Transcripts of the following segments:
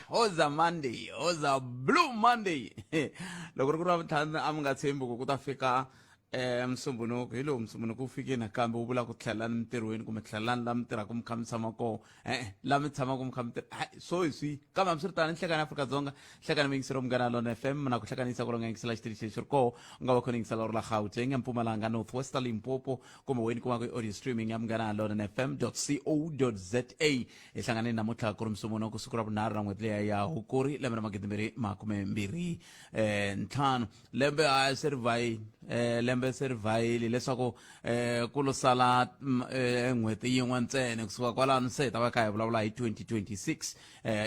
Hoza Monday, hoza Blue Monday. Loko ri ku ravuntlhanu a mi nga tshembi ku ta fika msumbunuko hi lowu msumbunuko wu fikini kambe wu vula ku tlhelani mintirhweni kumbe tlhelani la mi tirhaka mi kha mi tshama koho la mi tshamaka mi kha mi so hi swi kambe hambi swi ri tani nhlekani Afrika-Dzonga nhlekani mi yingisela Munghana Lonene FM na ku hlekanisa ku longa yingisela xitichi lexi ri koho u nga va kha ni yingisela ri la Gauteng eMpumalanga North West Limpopo kumbe weni kumaka audio streaming ya Munghana Lonene FM.co.za hi hlanganeni namuntlha ku ri msumbunuko siku ra vunharhu ra n'hweti leya ya Hukuri lembe ra 2025 lembe a se ri vhayini lembe se ri vhayile leswaku ku lo sala n'hweti yin'we ntsena kusuka kwalano se hi ta va kha hi vulavula hi 2026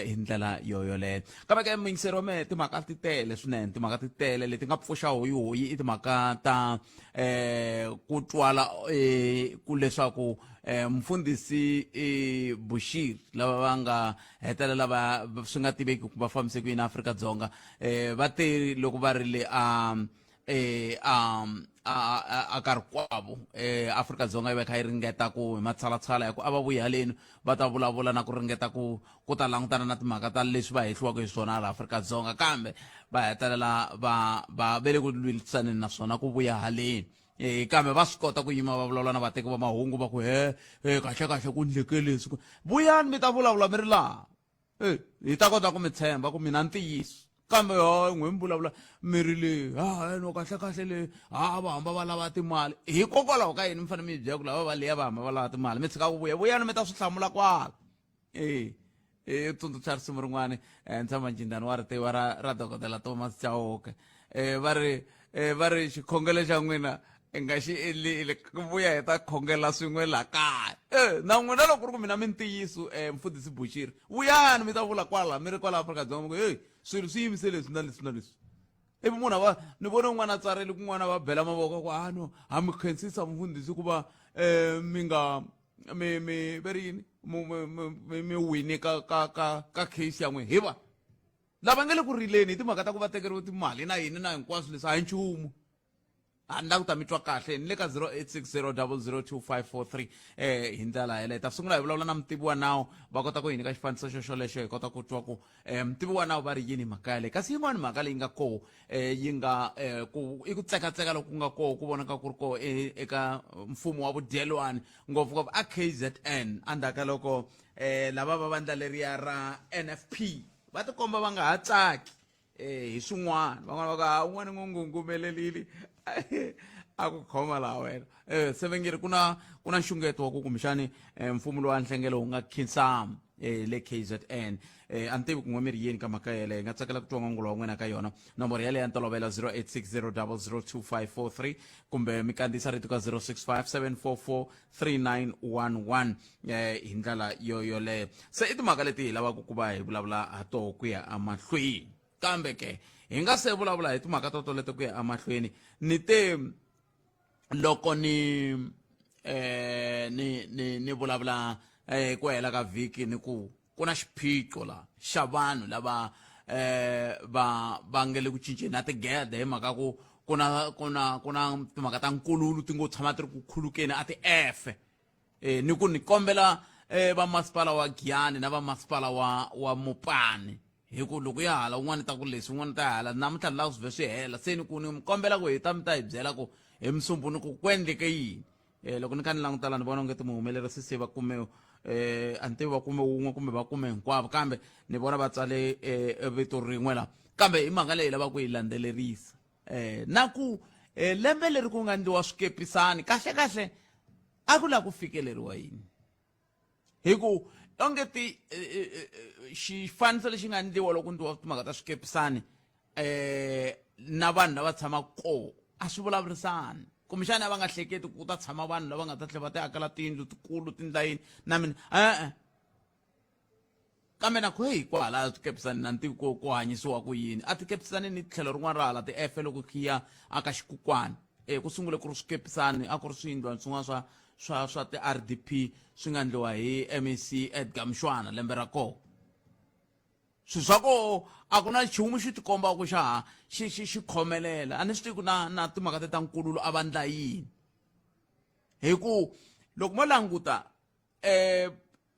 hi ndlela yoyoleyo kambe ke muyingiseri wa mehe timhaka ti tele swinene timhaka ti tele leti nga pfuxa hoyihoyi i timhaka ta ku twala ku leswaku mfundhisi Bushiri lava va nga hetelela va swi nga tiveki ku va fambise ku yini Afrika-Dzonga va te loko va ri le a Karkwavo Afrika-Dzonga yi va kha yi ringeta ku hi matshalatshala ya ku a va vuyi haleni va ta vulavula na ku ringeta ku ta langutana na timhaka ta leswi va hehliwaka hi swona hala Afrika-Dzonga kambe va hetelela va ve le ku lwerisaneni naswona ku vuya haleni kambe va swi kota ku yima va vulavula na vateki va mahungu va ku kahle ku ndleke leswi vuyani mi ta vulavula mi ri laha hi ta kota ku mi tshemba ku mina ntiyiso kambe n'we mi vulavula mi ri le no kahle le va hamba va lava timali hikokwalaho ka yini mi fanele mi byela ku lava va leya va hamba va lava timali mi tshika ku vuya vuyani mi ta swi hlamula kwala tsundzuxa risimu rin'wana ntshamancindani wa ritiwa ra dokodela Thomas Chauke va ri xikhongelo xa n'wina nga xi elile ku vuya hi ta khongela swin'we la kaya na n'wina loko ri ku mina mintiyiso mfundhisi Bushiri vuyani mi ta vula kwala mi ri kwala Afrika-Dzonga swilo swi yimise leswi na leswi na leswi ivi munhu ni vona un'wana a tsareli kun'wana va bela mavoko ku no ha mi khensisa mfundhisi ku va mi nga mi ri yini mi wini ka case ya n'we hi va lava nga le ku rileni hi timhaka ta ku va tekeriwe timali na yini na hinkwaswo leswi a hi nchumu a ni la ku ta mi twa kahle ni le ka 0860002543 hi ndlela yeleyo ta sungula hi vulavula na mutivi wa nawu va kota ku hi nyika xifaniso xolexo hi kota ku twa ku mutivi wa nawu va ri yini mhaka yaleyo kasi yin'wana mhaka leyi nga koho yi nga i ku tsekatseka loku nga koho ku vonaka ku ri koho eka mfumo wa vudyelwani ngopfungopfu a KZN andhaka loko lava va vandla leriya ra NFP va tikomba va nga ha tsaki hi swin'wana van'wana va ka un'wana n'wangungumelerile a ku khoma laha wena se va nge ri ku na nxungeto wa ku kumbexani mfumo lowa nhlengelo wu nga khinsama le KZN a ni tivi ku n'we mi ri yini ka mhaka yeleyo hi nga tsakela ku twa n'wangulo wa n'wina ka yona nomboro yaleyo ya ntolovelo 0860002543 kumbe mi kandziyisa rito ka 0657443911 hi ndlela yoyoleyo se i timhaka leti hi lavaka ku va hi vulavula ha toho ku ya amahlweni kambe ke hi nga se vulavula hi timhaka to leto ku ya amahlweni ni te loko ni vulavula ku hela ka vhiki ni ku na xiphiqo la xa vanhu lava va nge le ku cinceni na tigede hi mhaka ku ku na timhaka ta nkululu ti ngo tshama ti ri ku khulukeni a ti-efe ni ku ni kombela vamasipala wa Giyani na vamasipala wa Mopani hi ku loko ya hala un'wana ta ku leswi un'wana ta hala namuntlha ni lava ku swi vhe swi hela se ni ku ni kombela ku hi ta mi ta hi byela ku hi Musumbunuko ku endleke yini loko ni kha ni langutala ni vona ongeti muhumelerisi se va kume a ni tivi va kume wun'we kumbe va kume hinkwavo kambe ni vona va tsale vito rin'we la kambe hi mhaka leyi lava ku yi landzelerisa na ku lembe leri ku nga endliwa swikepisani kahle a ku lava ku fikeleriwa yini hi ku ongeti xifaniso lexi nga endliwa loko ndliwa timhaka ta swikepisani na vanhu lava tshamaka koho a swi vulavurisani kumbexana va nga hleketi ku ta tshama vanhu lava nga ta tlhela va ti akela tiyindlu tikulu tindlayini na mina kambe na ku kwala tikepisani na ntivi ku hanyisiwa ku yini a tikepisani ni tlhelo rin'wana ra hala ti-efe loko khiya aka xikukwana ku sungule ku ri swikepisani a ku ri swiyindlwana swin'wana swa ti-RDP swi nga endliwa hi MEC Edgar Mshwana lembe ra koho swilo swa koho a ku na nchumu xi tikomba ku xi khomelela a ni swi tivi na timhaka ta nkululo a va ndla yini hi ku loko mo languta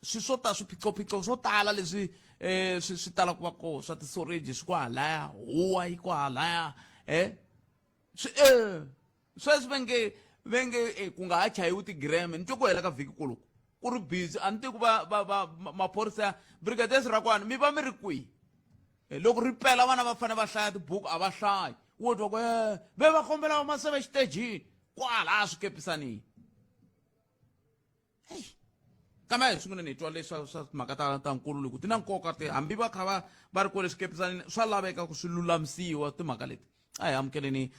swiphiqophiqo swo tala leswi swi tala ku va koho swa ti-storage swi kwahalaya huwa yi kwahalaya sweswi venge ku nga ha chayiwi tigireme ni twe ku hela ka vhiki kuluku ku ri busy a ni tiku maphorisa brigaders ra kwana mi va mi ri kwihi loko ri pela vana va fanele va hlaya tibuku a va hlayi wo twa ku ve va kombela va maseve xitejini kwalaya swikepisanini kambe swi ngune ni twa leswa swa timhaka ta nkulu loko ti na nkoka hambi va kha va ri kwale swikepisanini swa laveka ku swi lulamisiwa timhaka leti a hi amukeleni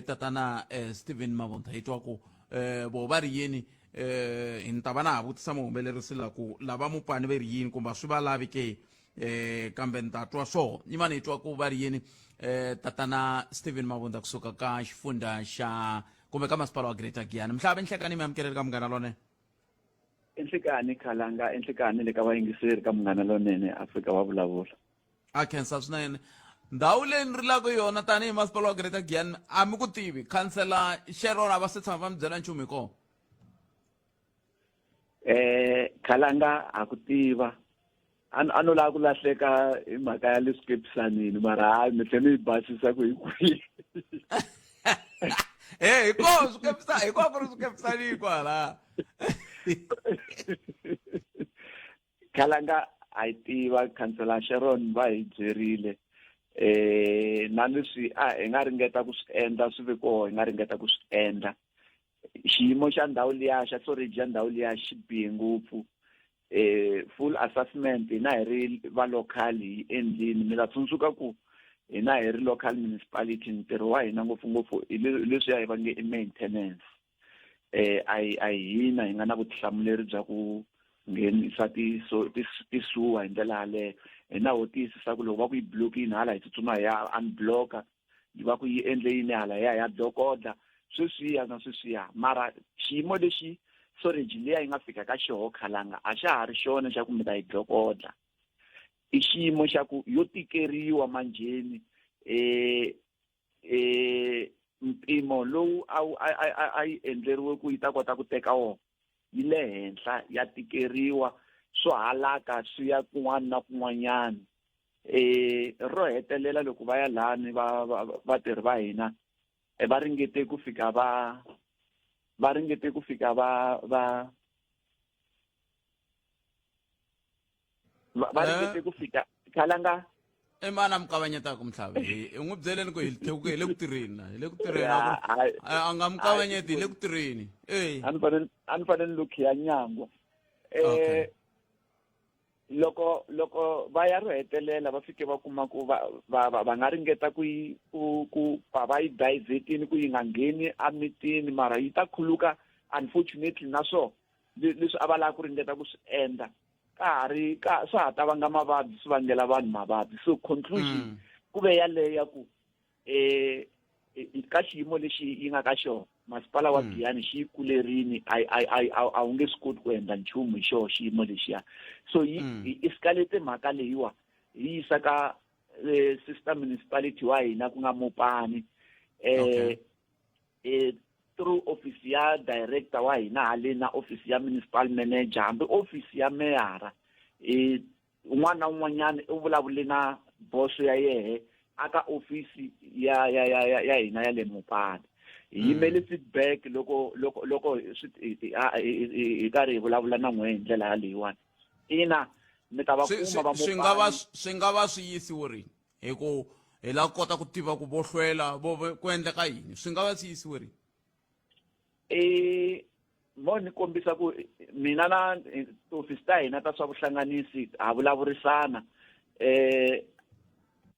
tatana Stephen Mavunta hi twa ku vo va ri yini hi ni ta va na ha vutisa muhumelerisi la ku lava mupani va ri yini kumbe swi va lavi ke kambe ni ta twa swoho yima ni twa ku va ri yini tatana Stephen Mavunta kusuka ka xifundza xa kumbe ka masipala wa Greater Giyani mhlava enhlekani mi amukeleli ka Munghana Lonene enhlekani Khalanga enhlekani le ka vayingiseri ka Munghana Lonene Afrika wa vulavula a khensa swinene ndhawu leyi ni rilaka yona tanihi masipala wa Greater Giyani a mi ku tivi khansela Sharon a va se tshama va mi byela nchumu hi kona Khalanga a ku tiva ano la ku lahleka hi mhaka ya le swikepisanini mara hayi mi tlhela mi basisa ku hi kwihi hikuva ku ri swikepisanini kwala Khalanga a yi tiva khansela Sharon va hi byerile na leswi hi nga ringeta ku swi endla swi ve koho hi nga ringeta ku swi endla xiyimo xa ndhawu liya xa storage ya ndhawu liya xi bihe ngopfu full assessment hina hi ri va local hi endlini mi ta tsundzuka ku hina hi ri local municipality ntirho wa hina ngopfungopfu hi leswiya hi va nge i maintenance a hina hi nga na vutihlamuleri bya ku nghenisa tisuwa hi ndlela yaleyo hi na ho tiyisisa ku loko va ku yi blokini hala hi tsutsuma hi ya unblocka yi va ku yi endle yini hala ya blokodla sweswiya na sweswiya mara xiyimo lexi storage liya yi nga fika ka xoho Khalanga a xa ha ri xona xa ku mi ta yi blokodla i xiyimo xa ku yo tikeriwa manjheni mpimo lowu a yi endleriwe ku yi ta kota ku teka wona yi le henhla ya tikeriwa swo halaka swi ya kun'wana na kun'wanyana ro hetelela loko va ya lani vatirhi va hina va ringete ku fika va ringete ku fika Khalanga mana mi kavanyetaka mhlava hi n'wi byeleni ku hi le ku tirheni a nga mi kavanyeti hi le ku tirheni a ni fanele lukhiya nyangwa loko va ya ro hetelela va fike va kuma ku va nga ringeta ku va yi divertini ku yi nga ngheni emitini mara yi ta khuluka unfortunately na swo leswi a va lava ku ringeta ku swi endla swa ha ta vanga mavabyi swi vangela vanhu mavabyi so conclusion ku ve yaleyo ya ku ka xiyimo lexi yi nga ka xona masipala wa Giyani xi yi kulerini a wu nge swi koti ku endla nchumu hi xona xiyimo lexiya so yi escalate mhaka leyiwa hi yisa ka sister municipality wa hina ku nga Mopani through office ya director wa hina hale na office ya municipal manager hambi office ya meyara un'wana na un'wanyana u vulavule na boss ya yehe aka office ya hina ya le Mopani hi yimele feedback loko hi karhi hi vulavula na n'we hi ndlela yaleyiwani ina mi ta va kuma va Mopani swi nga va swi yisiwe rini hi ku hi la kota ku tiva ku vo hlwela ku endleka yini swi nga va swi yisiwe rini mo ni kombisa ku mina na office ta hina ta swa vuhlanganisi ha vulavurisana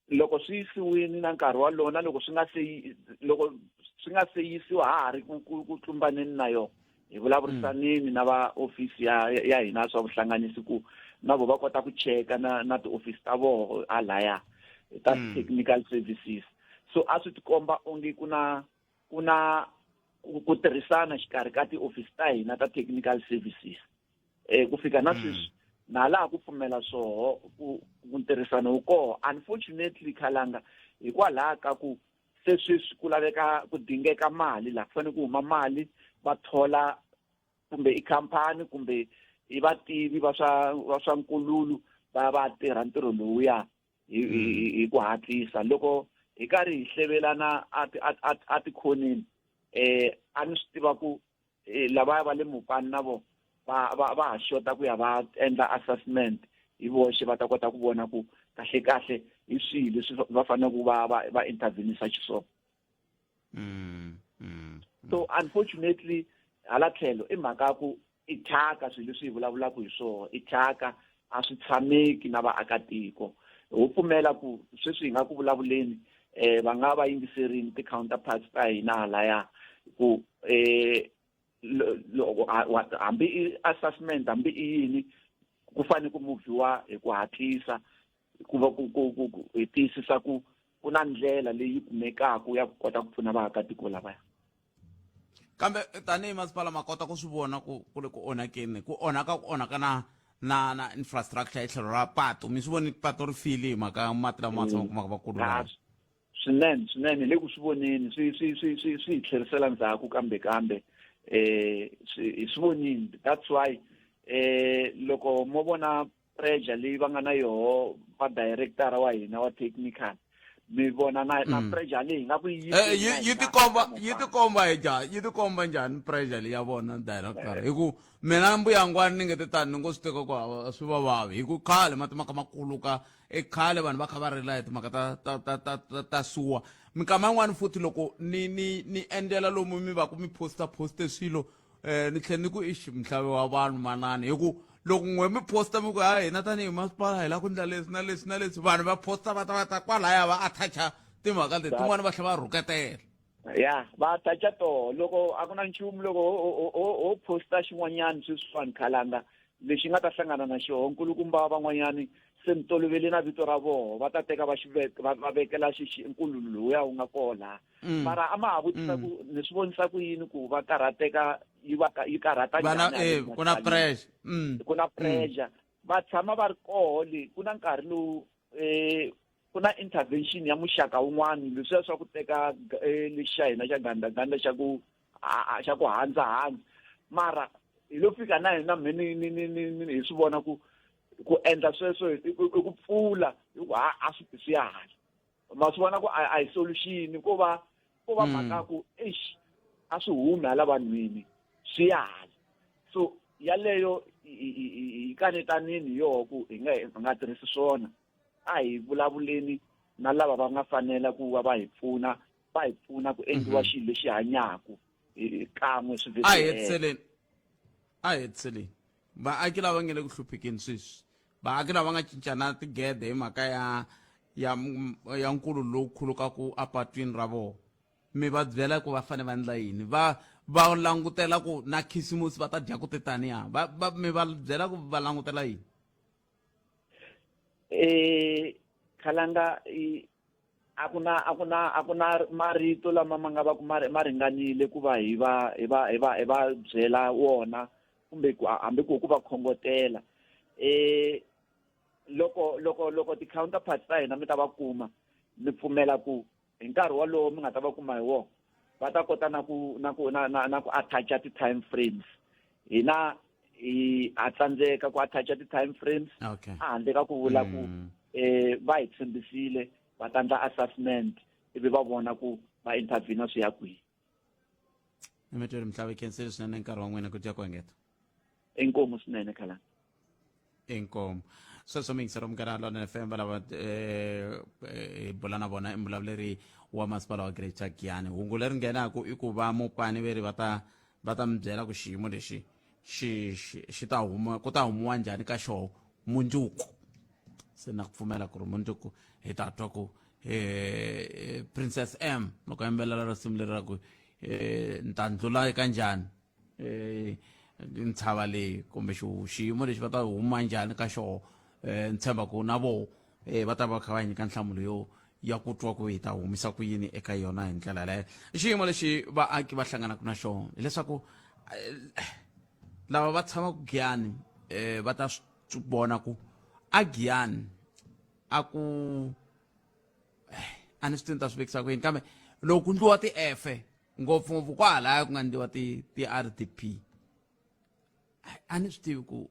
loko swi yisiwini na nkarhi wa lona loko swi nga se yisiwa ha ha ri ku tlumbaneni na yona hi vulavurisanini na va office ya hina swa vuhlanganisi ku na vo va kota ku cheka na ti-office ta voho halaya ta technical services so a swi tikomba onge ku na ku tirhisana xikarhi ka ti-office ta hina ta technical services ku fika na sweswi na laha ku pfumela swoho ku tirhisana wu koho unfortunately Khalanga hikwalaho ka ku se sweswi ku laveka ku dingeka mali laha ku fanele ku huma mali va thola kumbe i khampani kumbe i vativi va swa nkululo va tirha ntirho lowuya hi ku hatlisa. Loko hi karhi hi hlevelana a tikhoneni a ni swi tiva ku lavaya va le Mopani na vo va ha xota ku ya va endla assessment hi voxe va ta kota ku vona ku kahle hi swihi leswi va fanele ku va intervenisa xiswona. So unfortunately hala tlhelo i mhaka ku i thyaka swilo leswi hi vulavulaka hi swona, i thyaka a swi tshameki na vaakatiko. Ho pfumela ku sweswi hi nga ku vulavuleni va nga va yingiserini ti-counterparts ta hina halaya ku hambi i assessment hambi i yini ku fanele ku muviwa hi ku hatlisa ku va ku hi tiyisisa ku ku na ndlela leyi kumekaka ya ku kota ku pfuna vaakatiko lavaya. Kambe tanihi masipala ma kota ku swi vona ku ri ku onhakeni ku onhaka na infrastructure hi tlhelo ra patu mi swi voni patu ri file hi mhaka mati lama tshamaka va kulu swinene le ku swi voneni swi hi tlherisela ndzhaku kambe swi vonini. That's why loko mo vona pressure leyi va nga na yoho va director wa hina wa technical mi vona na pressure leyi nga ku yi tikomba njhani pressure leyi ya vona director hi ku mina mbuyangwani ni nge te tani ni ngo swi teka ku swi vavavi hi ku khale mati maka makulu ka khale vanhu va kha va rila hi timhaka ta suwa minkama yin'wani futhi loko ni endlela lomu mi va ku mi poste swilo ni tlhela ni ku mhlavi wa vanhu manani hi ku loko n'we mi posta mi ku hina tanihi masipala hi la ku endla leswi na leswi vanhu va posta va ta kwalaya va attach timhaka leti tin'wana va tlhela va rhuketela. Ya va tacha to loko a ku na nchumu loko ho posta xin'wanyana sweswiwani Khalanga lexi nga ta hlangana na xona nkulukumba van'wanyani se ni tolovele na vito ra vona va ta teka va vekela nkulu lowuya wu nga kona mara a ma ha vutisa ku ni swi vonisa ku yini ku va karhateka yi karhata njhani ku na pressure va tshama va ri koho ku na nkarhi lowu ku na intervention ya muxaka wun'wani leswiya swa ku teka lexi xa hina xa gandaganda xa ku handza mara hi lo fika na hina hi swi vona ku endla sweswo ku pfula a swi tisiyali ma swi vona ku a hi solution ko va mhaka ku a swi humi hala vanhwini swi yali. So yaleyo hi kanetanini yoho ku hi nga tirhisi swona a hi vulavuleni na lava va nga fanela ku va hi pfuna ku endliwa xilo lexi hanyaku kan'we swi a hi hetiseleni vaaki lava nga le ku hluphekeni sweswi vaaki lava nga cincana tigede hi mhaka ya nkulu lowu khulukaku apatwini ra vona mi va byela ku va fane va endla yini va langutela ku na khisimusi va ta dya ku titaniya mi va byela ku va langutela yini. Khalanga a ku na marito lama ma nga va ku ma ringanile ku va hi va byela wona kumbe hambi ku va khongotela loko ti-counterparts ta hina mi ta va kuma mi pfumela ku hi nkarhi walowo mi nga ta va kuma hi wona va ta kota na ku attacha ti-time frames. Hina ha tsandzeka ku attacha ti-time frames a handle ka ku vula ku va hi tshembisile va ta endla assessment ivi va vona ku va intervene swi ya kwihi. Emeteri Mhlavi khenseli swinene nkarhi wa n'wina ku dya ku hengeta. Inkomu swinene Khalanga. Inkomu sweswo mi yingisela munghana Lona FM va lava hi bula na vona i mbulavuleri wa masipala wa Greater Giyani. Hungu leri nghenaka i ku va Mopani veri va ta mi byela ku xiyimo lexi xi ta huma ku ta humiwa njhani ka xoho mundzuku. Se na ku pfumela ku ri mundzuku hi ta twa ku Princess M loko yimbelela risimu leri ra ku ni ta ndlula eka njhani ntshava leyi kumbe xiyimo lexi va ta huma njhani ka xoho ni tshemba ku na vo va ta va kha va nyika nhlamulo ya ku twa ku hi ta humisa ku yini eka yona hi ndlela yaleyo. Xiyimo lexi vaaki va hlanganaka na xona hileswaku lava va tshamaka Giyani va ta swi vona ku a Giyani a ku a ni swi tivi ni ta swi vekisa ku yini kambe loko ku ndliwa ti-efe ngopfungopfu kwahalaya ku nga ndliwa ti-RDP a ni swi tivi ku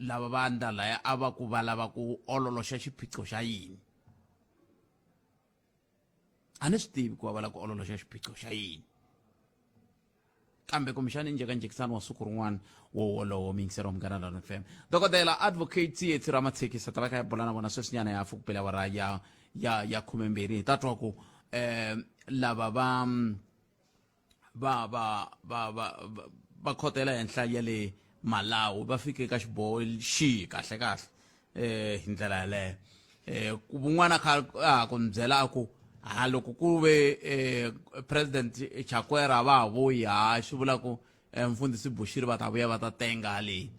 lava vandla laya a va ku va lava ku ololoxa xiphiqo xa yini a ni swi tivi ku va va lava ku ololoxa xiphiqo xa yini kambe kumbexani njeka njekisani wa siku rin'wana wo wolowo mingisero wa Munghana Lonene FM dokodela advocate Tsietsi Ramatshekisa ta va kha hi bula na vona sweswinyana ya fuku pela wara ya 12 hi ta twa ku lava va khotela henhla ya le Malawi va fike ka xiboho xihi kahle kahle hi ndlela yaleyo ku vun'wana kha ku ni byela ku loko ku ve president Chakwera va vuyi swi vula ku mfundhisi Bushiri va ta vuya va ta tenga leyi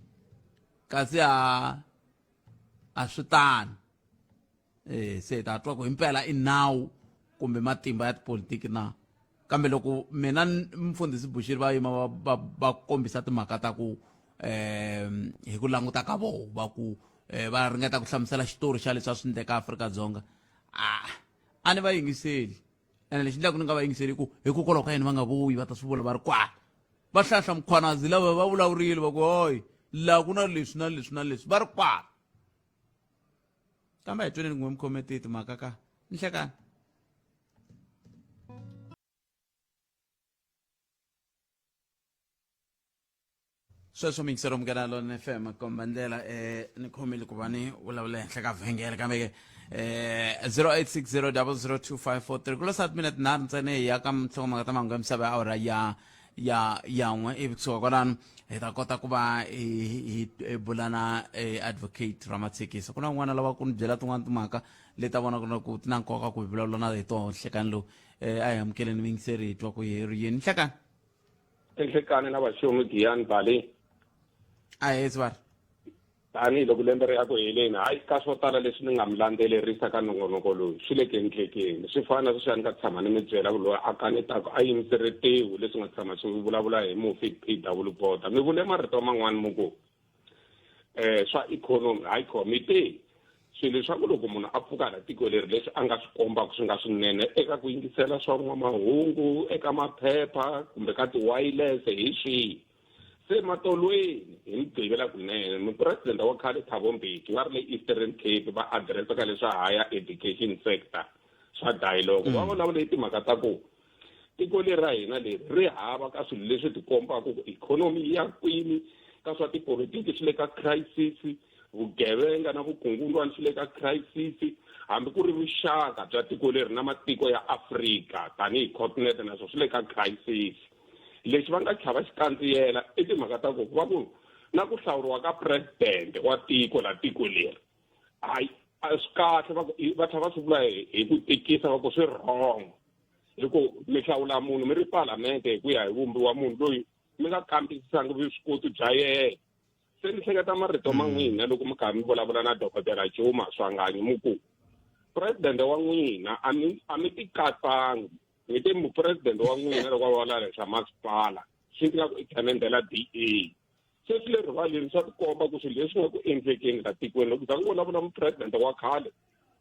kasi a swi tani se ta twa ku himpela i nawu kumbe matimba ya tipolitiki na kambe loko mina mfundhisi Bushiri va yima va kombisa timhaka ta ku hi ku languta ka voho va ku va ringeta ku hlamusela xitori xa leswi a swi endleka Afrika-Dzonga a ni va yingiseli ene lexi endlaka ni nga va yingiseli ku hikokwalaho ka yini va nga vuyi va ta swi vula va ri kwala va hlahla mukhwanazi lava va vulavurile va ku hoyi laha ku na leswi na leswi na leswi va ri kwala kambe hi tweneni n'we mukhometi timhaka ka ni hlekani sweswo mingisero Munghana Lonene FM komba ndlela ni khomile ku va ni vulavula henhla ka vhengele kambe 0860002543 ku lo sat minute nharhu ntsena hi ya ka nhlokomhaka ta mahungu ya misava ya awara ya n'we ivi kusuka kwalano hi ta kota ku va hi bula na advocate Ramatshekisa ku na n'wana lava ku ni byela tin'wana timhaka leti ta vona ku ti na nkoka ku hi vulavula na hi toho nhlekani lowu a hi amukeleni mingiseri hi twa ku hi ri yini nhlekani enhlekani na vaxomi Giyani Bali a hi vari tanihiloko lembe ri ya ku heleni hayi ka swo tala leswi ni nga mi landzelerisa ka nongonoko lowu swi le kenhlekeni swi fana na sweswi a ni nga tshama ni mi byela ku loyi a kanetaka a yimiseretewu leswi nga tshama swi vulavula hi mufi P.W. Botha mi vule marito man'wani mu ku swa ikhonomi hayi khomite swilo swa ku loko munhu a pfuka na tiko leri leswi a nga swi kombaka swi nga swinene eka ku yingisela swa n'wamahungu eka maphepha kumbe ka ti-wireless hi swihi se matolweni hi mi gqivela kunene mupresidente wa khale Thabo Mbeki va ri le Eastern Cape va adiresa ka leswa higher education sector swa dialogue va vulavula hi timhaka ta ku tiko leri ra hina leri ri hava ka swilo leswi ti kombaka ku ikhonomi ya kwini ka swa tipolitiki swi le ka crisis vugevenga na vukungundwani swi le ka crisis hambi ku ri vuxaka bya tiko leri na matiko ya Afrika tanihi continent naswo swi le ka crisis lexi va nga chava xikandziyela i timhaka ta ku va ku na ku hlawuriwa ka president wa tiko la tiko leri hayi a swi kahle va tlhela va swi vula hi ku tikisa va ku swi wrong hi ku mi hlawula munhu mi ri parlamente hi ku ya hi vumbi wa munhu loyi mi nga kambisisanga vuswikoti bya yena se ni hleketa marito ma n'wina loko mi kha mi vulavula na dokodela Juma Swanganyi mu ku president wa n'wina a mi ti katsanga mi te mupresidente wa n'wina loko va vulavula leswa masipala swi nga ku ikhanendela DA se swi le rivaleni swa tikomba ku swilo leswi nga ku endlekeni la tikweni loko za ku vulavula mupresidente wa khale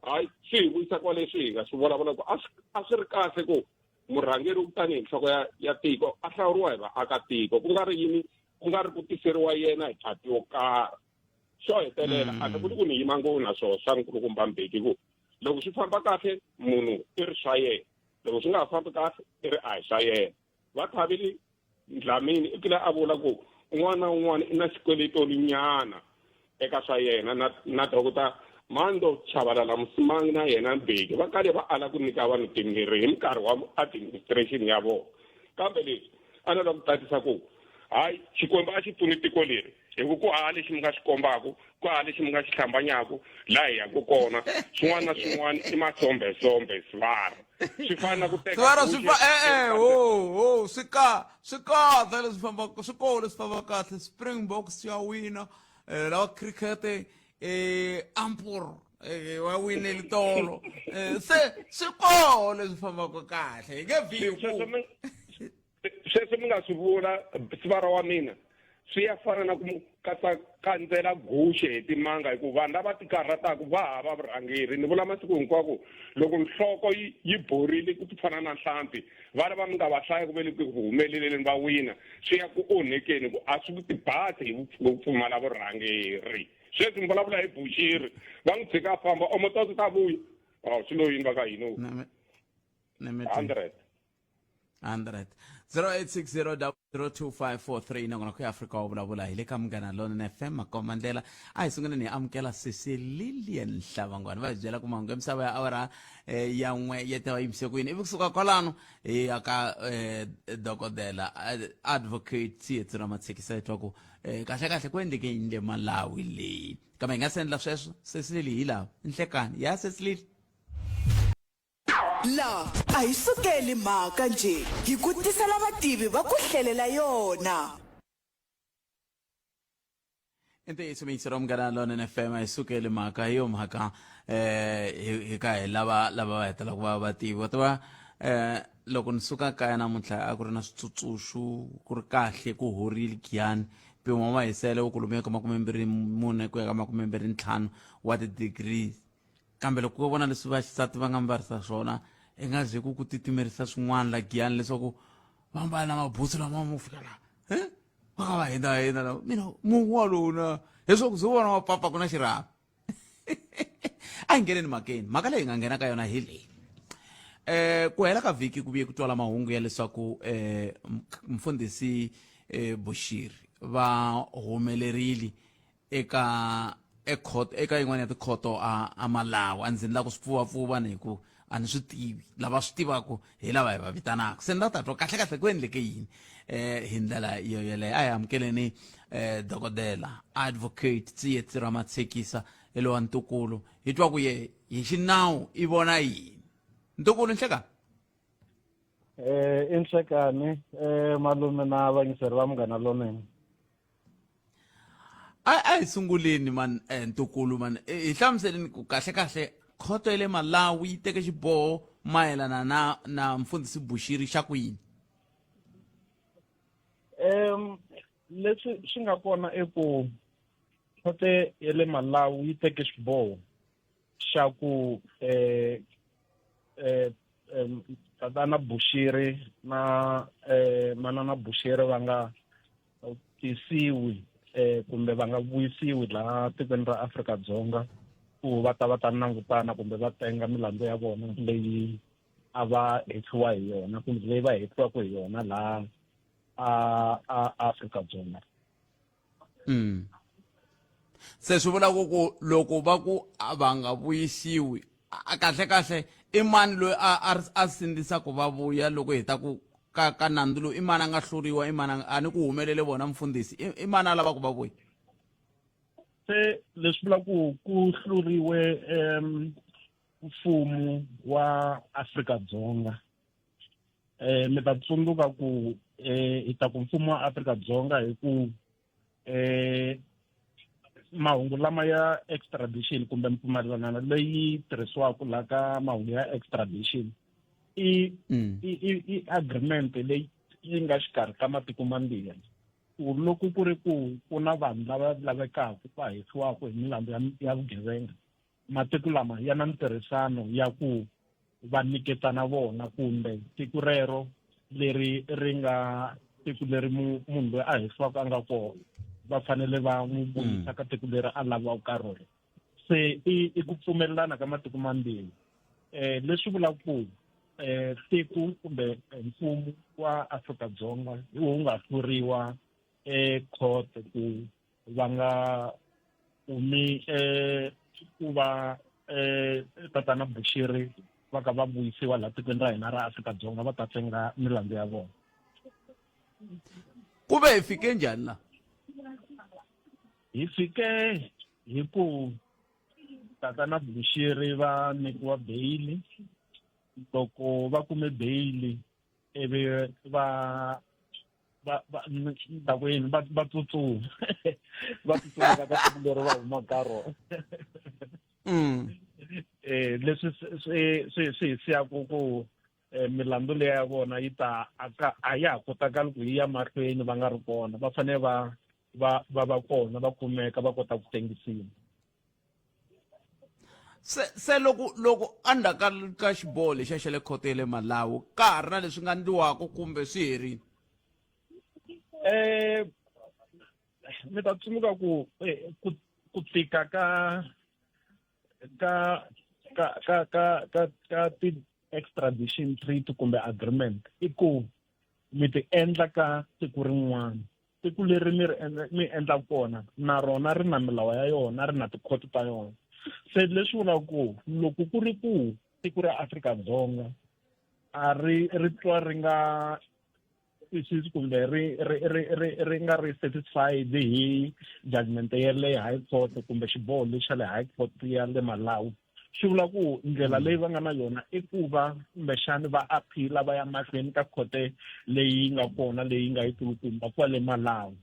hayi swi hi vuyisa kwale swi hi nga swi vulavula ku a swi ri kahle ku murhangeri ku tanihi nhloko ya tiko a hlawuriwa hi vaakatiko ku nga ri yini ku nga ri ku tiseriwa yena hi phati yo karhi xo hetelela a ni vuli ku ni yima ngopfu na swona swa nkulukumba Mbeki ku loko swi famba kahle munhu i ri swa yena loko swi nga fambi kahle i ri a hi swa yena va Thabile Dlamini i kile a vula ku un'wana na un'wana i na xikweleti nyana eka swa yena na Dr. Mando Chabalala Msimangi na yena Mbeki va kale va ala ku nyika vanhu timirhi hi minkarhi wa administration ya vona kambe leswi a ni la ku tatisa ku hayi xikwembu a xi pfuni tiko leri hi ku hava lexi mi nga xi kombaka ku hava lexi mi nga xi hlambanyaka laha hi yaka kona swin'wana na swin'wana i masombe swivara swi fana na ku teka swivara swi kahle leswi fambaka swi kona leswi fambaka kahle Springboks ya wina lava cricket ampur wa winele tolo se swi kona leswi fambaka kahle hi nge vhiki sweswo mi nga swi vula swivara wa mina swi ya fana na ku kandzela guxe hi timanga hikuva vanhu lava ti karhataka va hava vurhangeri ni vula masiku hinkwako loko nhloko yi borile ku fana na nhlampfi va lava mi nga va hlaya ku ve le ku humeleleni va wina swi ya ku onhekeni ku a swi tibasi hi pfumala vurhangeri sweswi mi vulavula hi Bushiri va n'wi tshika a famba omotosi ta vuya swi lo yini va ka hino 100 0860 nangona ku Africa wa vulavula hi le ka Munghana Lonene FM makomandlela a hi sungula ni amukela Sisi Lilian Hlavangwana va byela ku mahungu misava ya awara ya n'we ya ta yimise ku yini ivi kusuka kwalano ya ka dokodela advocate Tsietsura Matsekisa etwa ku kahle ku endleke yini le Malawi leyi kambe hi nga sendla sweswo Sisi Lili hi lawa inhlekani ya Sisi Lili la a hi sukeli mhaka nje hi ku tisela vativi va ku hlelela yona Inte mi Munghana Lonene FM hi sukeli mhaka hi yo mhaka hi ka hi lava va hetela ku va vativi wa loko ni suka kaya namuntlha a ku ri na switsutsuxu ku ri kahle ku horile Giyani mpimo wa hisele wo kulume ka 24 ku ya ka 25 wa ti-degrees kambe loko u vona leswi va xisati va nga mbarisa swona i nga zi ku titimerisa swin'wana la Giyani leswaku va mbala na mabutsu lama mo fika la va ka va hina la mina mungu lowu na leswaku byi vona wa papa ku na xirhapa a hi ngeneni makeni mhaka leyi nga nghena ka yona hi leyi ku hela ka vhiki ku vuye ku twala mahungu ya leswaku mfundhisi Bushiri va humelerile eka yin'wana ya tikhoto a Malawi a ndzi la ku swipfuvapfuva ni ku a ni swi tivi lava swi tivaka hi lava hi va vitanaka se ni la ta twa kahle ku endleke yini hi ndlela yeleyo a hi amukeleni dokodela advocate Tsietsura Matsekisa lo wa Ntukulu hi twa ku ye hi xinawu i vona yini Ntukulu nhlekani inhlekani malume na vangiseri va Munghana Lonene a hi sunguleni man Ntukulu man hi hlamuseleni ku kahle khoto ile Malawi yi teke xiboho mayelana na mfundhisi Bushiri xa ku yini leswi swi nga kona i ku khoto ya le Malawi yi teke xiboho xa ku tatana Bushiri na manana Bushiri va nga tisiwi kumbe va nga vuyisiwi laha tikweni ra Afrika-Dzonga ku va ta langutana kumbe va tenga milandzu ya vona leyi a va hetsiwa hi yona kumbe leyi va hetsiwaka hi yona laha a Afrika-Dzonga se swi vula ku loko va ku va nga vuyisiwi kahle i mani loyi a sindzisa ku va vuya loko hi ta ku ka nandzu lowu i mani a nga hluriwa i mani a ni ku humelele vona mfundhisi i mani a lava ku va vuya se leswi vula ku hluriwe mfumo wa Afrika-Dzonga mi ta tsundzuka ku hi ta ku mfumo wa Afrika-Dzonga hi ku mahungu lama ya extradition kumbe mpfumelelano leyi tirhisiwaka laha ka mahungu ya extradition i agreement leyi yi nga xikarhi ka matiko mambirhi ku loko ku ri ku na vanhu lava lavekaka va hetsiwaka hi milandzu ya vugevenga matiko lama ya na ntirhisano ya ku va nyiketana vona kumbe tiko rero leri nga tiko leri munhu loyi a hetsiwaka a nga kona va fanele va n'wi vuyisa ka tiko leri a lavaka ka rona se i ku pfumelelana ka matiko mambirhi leswi vulaka ku tiko kumbe mfumo wa Afrika-Dzonga wu nga hluriwa court ku va nga kumi ku va tatana Bushiri va ka va vuyisiwa laha tikweni ra hina ra Afrika-Dzonga va ta tsenga milandzu ya vona ku ve hi fike njhani la hi fike hi ku tatana Bushiri va nyikiwa beyili loko va kume beyili ivi va tsutsuma va tsutsuma ka tiko leri va humaka ka rona leswi swi siyaku ku milandzu leyi ya vona yi ta a ya ha kotakali ku yi ya mahlweni va nga ri kona va fanele va va kona va kumeka va kota ku tengisiwa. se loko endzhaku ka xiboho lexa xa le khoto ya le Malawi ka ha ri na leswi nga endliwaka kumbe swi herile? Mi ta tsundzuka ku tika ka ti-extradition treaty kumbe agreement i ku mi ti endla ka tiko rin'wana. Tiko leri mi endla kona na rona ri na milawu ya yona, ri na tikhoto ta yona. Se leswi vulaka ku loko ku ri ku tiko ra Afrika-Dzonga a ri twa ri nga twisisi kumbe ri nga ri satisfied hi judgment ya le High Court kumbe xiboho lexi le High Court ya le Malawi, swi vula ku ndlela leyi va nga na yona i ku va kumbexani va aphila va ya mahlweni ka khote leyi nga kona leyi nga yi kulukumba kwale Malawi.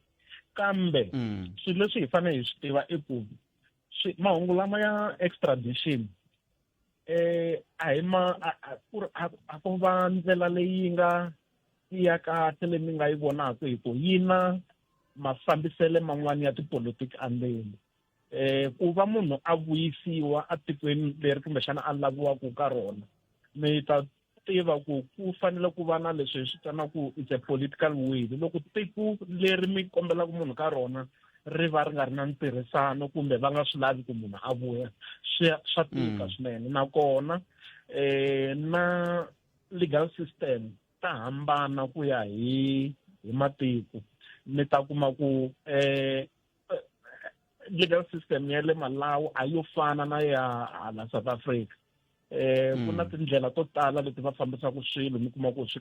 Kambe swilo leswi hi fanele hi swi tiva i ku mahungu lama ya extradition a ko va ndlela leyi nga ya kahle leyi mi nga yi vonaka hi ku yi na mafambisele man'wani ya tipolotiki andzeni. Ku va munhu a vuyisiwa atikweni leri kumbexana a laviwaka ka rona, mi ta tiva ku fanele ku va na leswi hi swi vitanaku it's a political will. Loko tiko leri mi kombelaka munhu ka rona ri va ri nga ri na ntirhisano kumbe va nga swi lavi ku munhu a vuya, swa tika swinene. Nakona na legal system ta hambana ku ya hi matiko. Mi ta kuma ku legal system ya le Malawi a yo fana na ya hala South Africa. Ku na tindlela to tala leti va fambisaka swilo, mi kuma ku swi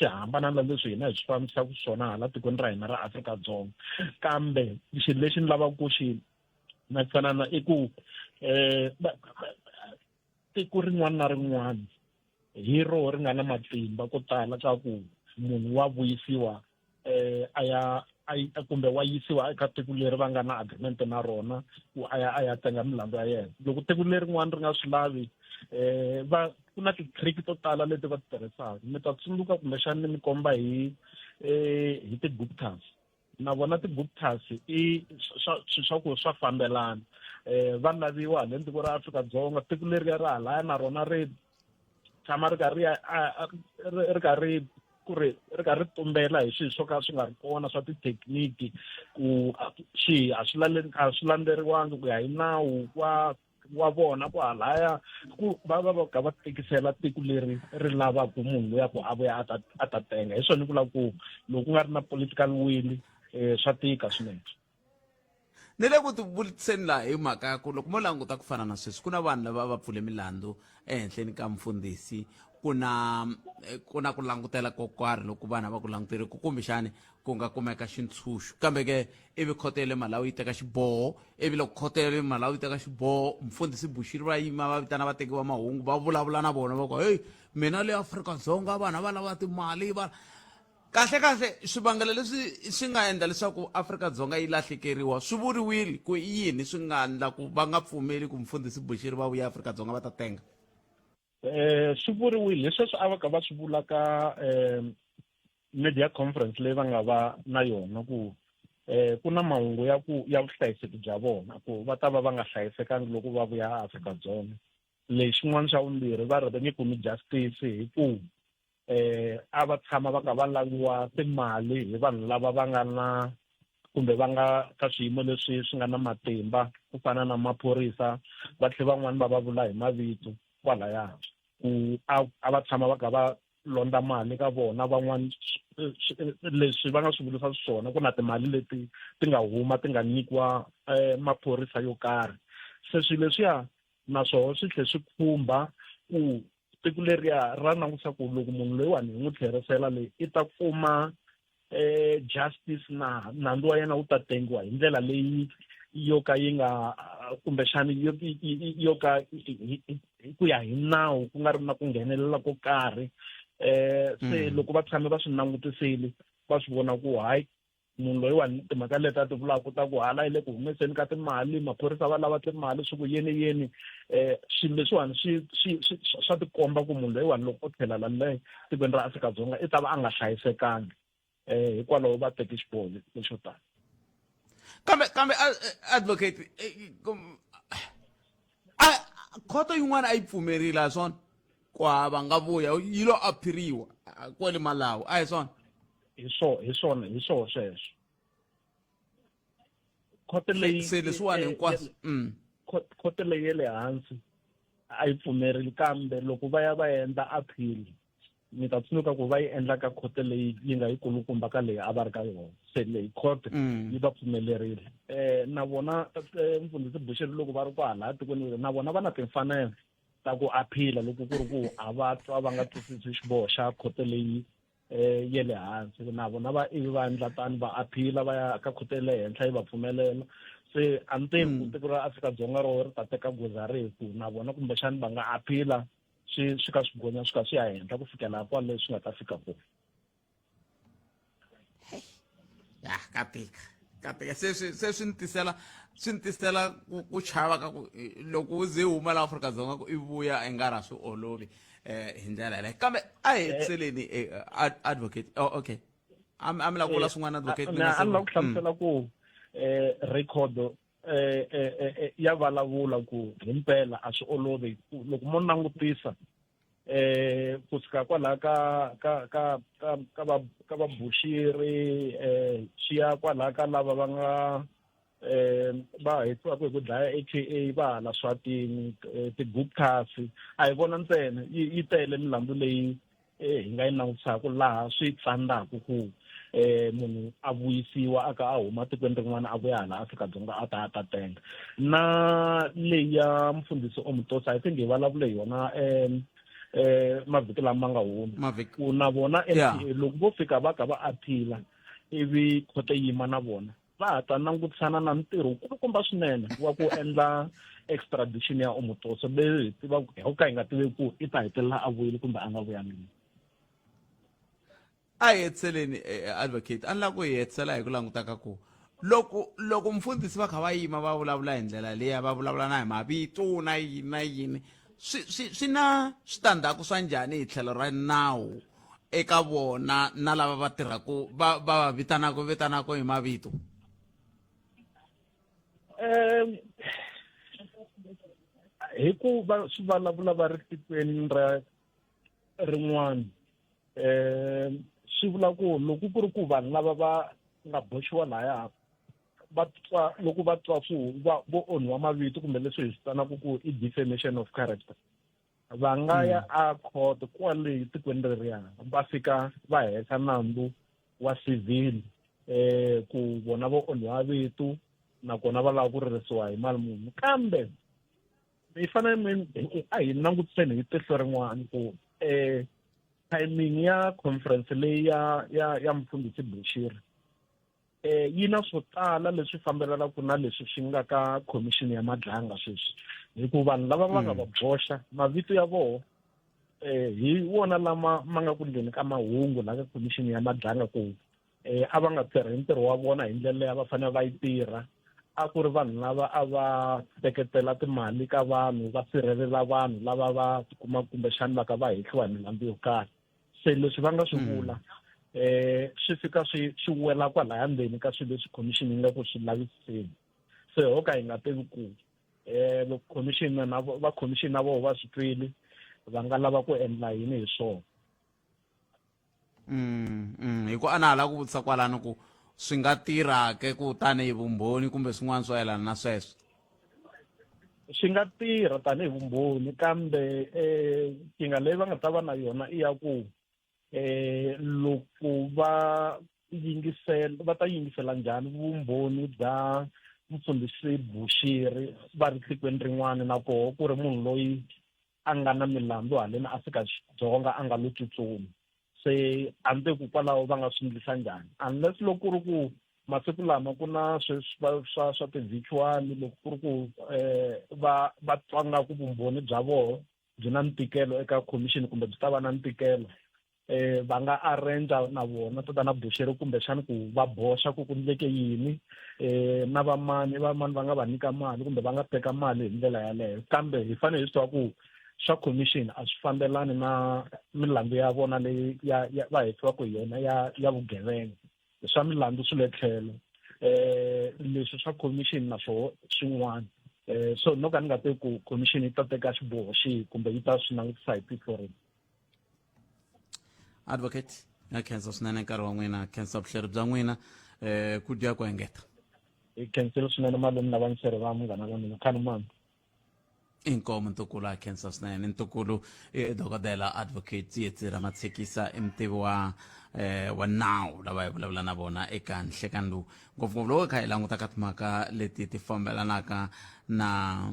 hambana na leswi hina hi swi fambisaka swona hala tikweni ra hina ra Afrika-Dzonga. Kambe xilo lexi ni lavaka ku xi na fanana i ku tiko rin'wana na rin'wana hi roho ri nga na matimba ko tala ka ku munhu wa vuyisiwa kumbe wa yisiwa eka tiko leri va nga na agreement na rona ku a ya tenga milandzu ya yena. Loko tiko lerin'wana ri nga swi lavi ku na ti-trick to tala leti va ti tirhisaka. Mi ta tsundzuka kumbexani mi komba hi ti-Guptas. Na vona ti-Guptas i swa ku swa fambelana. Va laviwa haleni tiko ra Afrika-Dzonga, tiko leri ra halaya na rona ri tshama ri karhi tumbela hi swilo swo ka swi nga ri kona swa tithekiniki ku a swi landzeleriwangi ku ya hi nawu wa vona ku halaya ku va ka va tikisela tiko leri ri lavaka munhu loyi ku a vuya a ta tenga. Hi swona ni vula ku loko ku nga ri na political will swa tika swinene. Ni le ku tivutiseni laha hi mhaka ya ku loko mo languta ku fana na sweswi ku na vanhu lava va pfule milandzu ehenhleni ka mfundhisi, ku na ku langutela ko karhi loko vanhu va ku languteri ku kumbexani ku nga kumeka xintshunxo. Kambe ke ivi khoto ya le Malawi yi teka xiboho, ivi loko khoto ya le Malawi yi teka xiboho, mfundhisi Bushiri va yima va vitana vateki va mahungu va vulavula na vona va ku hey mina le Afrika-Dzonga vana va lava timali kahle swivangelo leswi swi nga endla leswaku Afrika-Dzonga yi lahlekeriwa swi vuriwile ku yini swi nga endla ku va nga pfumeli ku mfundhisi Bushiri va vuya Afrika-Dzonga va ta tenga? Swi vuriwile leswi a va ka va swi vula ka media conference leyi va nga va na yona ku ku na mahungu ya vuhlayiseki bya vona ku va ta va nga hlayisekangi loko va vuya Afrika-Dzonga. Lexin'wana xa vumbirhi va ri va nge kumi justice hi ku a va tshama va nga va laviwa timali hi vanhu lava va nga na kumbe va nga ka swiyimo leswi swi nga na matimba ku fana na maphorisa, va tlhela van'wani va vula hi mavito kwalaya ku a va tshama va ka va londa mali ka vona. Van'wani leswi va nga swi vulisa swona ku na timali leti ti nga huma ti nga nyikiwa maphorisa yo karhi. Se swilo leswiya na swona swi tlhela swi khumba ku tiko leriya ra langutisa ku loko munhu loyiwani hi n'wi tlherisela leyi i ta kuma justice na nandzu wa yena wu ta tengiwa hi ndlela leyi yo ka yi nga kumbexani yo ka ku ya hi nawu ku nga ri na ku nghenelela ko karhi. Se loko va tshame va swi langutisile va swi vona ku hayi munhu loyiwani timhaka leti a ti vulaka ta ku hala yi le ku humeseni ka timali, maphorisa va lava timali swi ku yeni swilo leswiwani swa tikomba ku munhu loyiwani loko o tlhela lale tikweni ra Afrika-Dzonga i ta va a nga hlayisekangi hikwalaho va teke xiboho lexo tani. kambe advocate khoto yin'wana a yi pfumerile a swona kwa va nga vuya yi lo aphiriwa kwale Malawi a hi swona hi swona sweswo khoto leyi se leswiwani hinkwaswo khoto leyi ya le hansi a yi pfumerile kambe loko va ya va endla appeal mi ta tsundzuka ku va yi endla ka khoto leyi yi nga yi kulukumba ka leyi a va ri ka yona se leyi khoto yi va pfumelerile na vona mfundhisi Bushiri loko va ri ku hala tikweni na vona va na timfanelo ta ku aphila loko ku ri ku a va twa va nga twisisi xiboho xa khoto leyi ye le hansi na vona va ivi va endla tani va aphila va ya ka khoto le henhla yi va pfumelela se anteni ku tiko ra Afrika-Dzonga ri ta teka goza rihi na vona kumbexani va nga aphila swi ka swi gonya swi ka swi ya henhla ku fikela kwale swi nga ta fika kona ya katika se swi ni tisela ku chava ka ku loko u ze huma la Afrika-Dzonga ku i vuya i nga ra swi olovi hi ndlela yaleyo kambe a hi heteleleni advocate okay a mi la vula swin'wana advocate a ni la ku hlamusela ku record ya vulavula ku himpela a swi olovi loko mo langutisa kusuka kwala ka va Bushiri swi ya kwala ka lava va nga va hetiwaka hi ku dlaya AKA va hala Swatini ti-Guptas a hi vona ntsena yi tele milandzu leyi hi nga yi langutisaka laha swi tsandzaka ku munhu a vuyisiwa aka a huma tikweni rin'wana a vuya hala Afrika-Dzonga a ta tenga na leyi ya mfundhisi Omutosa I think hi vulavule hi yona mavhiki lama nga huma ku na vona loko vo fika va ka va aphila ivi khoto yima na vona va ha ta langutisana na ntirho kulukumba swinene wa ku endla extradition ya Omutosa leyi hi tivaka hi ka hi nga tivi ku i ta hetelela a vuyile kumbe a nga vuyangi a hi heteleleni advocate a ni lava ku hi hetisela hi ku languta ka ku loko mfundhisi va kha va yima va vulavula hi ndlela leya va vulavula na hi mavito na yini swi na switandzhaku swa njhani hi tlhelo ra nawu eka vona na lava va tirhaku va vitanaka hi mavito hikuva swi vulavula va ri tikweni rin'wana swi vula ku loko ku ri ku vanhu lava va nga boxiwa laya va twa loko va twa ku vo onhiwa mavito kumbe leswi hi switanaka ku i defamation of character va nga ya a court kwale tikweni leriya va fika va heta nandzu wa civil ku vona vo onhiwa vito nakona va lava ku ririsiwa hi mali muni kambe mi fanele a hi langutiseni hi tihlo rin'wana ku timing ya conference leyi ya mfundhisi Bushiri yi na swo tala leswi fambelanaka na leswi swi nga ka commission ya madlanga sweswi hikuva vanhu lava va nga va boxa mavito ya vona hi wona lama ma nga ku ndleni ka mahungu la ka commission ya madlanga ku a va nga tirhi ntirho wa vona hi ndlela leyi va fanele va yi tirha a ku ri vanhu lava a va teketela timali ka vanhu va sirhelela vanhu lava va kuma kumbexani va ka va hehliwa hi milandzu yo karhi se leswi va nga swi vula swi fika swi wela kwalaya ndzeni ka swilo leswi commission yi nga ku swi lavisiseni se ho ka hi nga tivi ku loko commission va commission na vona va swi twile va nga lava ku endla yini hi swona hi ku a na hala ku vutisa kwalano ku swi nga tirhake ku tanihi vumbhoni kumbe swin'wana swo yelana na sweswo swi nga tirha tanihi vumbhoni kambe kinga leyi va nga ta va na yona i ya ku loko va ta yingisela njhani vumbhoni bya mfundhisi Bushiri va ri tikweni rin'wana na koho ku ri munhu loyi a nga na milandzu haleni Afrika-Dzonga a nga lo tsutsuma se a ni ku kwalaho va nga swi endlisa njhani unless loko ku ri ku masiku lama ku na swa ti-virtual loko ku ri ku va twanga ku vumbhoni bya vona byi na ntikelo eka commission kumbe byi ta va na ntikelo va nga arrange na vona na Bushiri kumbexani ku va boxa ku endleke yini na vamani va nga va nyika mali kumbe va nga teka mali hi ndlela yaleyo kambe hi fanele hi swi tiva ku swa commission a swi fambelani na milandzu ya vona leyi va hetiwaka hi yona ya vugevenga swa milandzu swi le tlhelo leswi swa commission na swo swin'wana so no ka ni nga te ku commission yi ta teka xiboho xihi kumbe yi ta swi langutisa hi tihlo rini. Advocate na khensa swinene nkarhi wa n'wina, khensa vuhleri bya n'wina ku dya ku engeta. Hi khensile swinene malume na vaniseri va munghana wa mina khani mani. Inkomo Ntukulu a khensa swinene. Ntukulu dokodela advocate Tsietsi Ramatshekisa mutivi wa nawu lava hi vulavula na vona eka nhlekani lowu ngopfungopfu loko kha hi languta ka timhaka leti ti fambelanaka na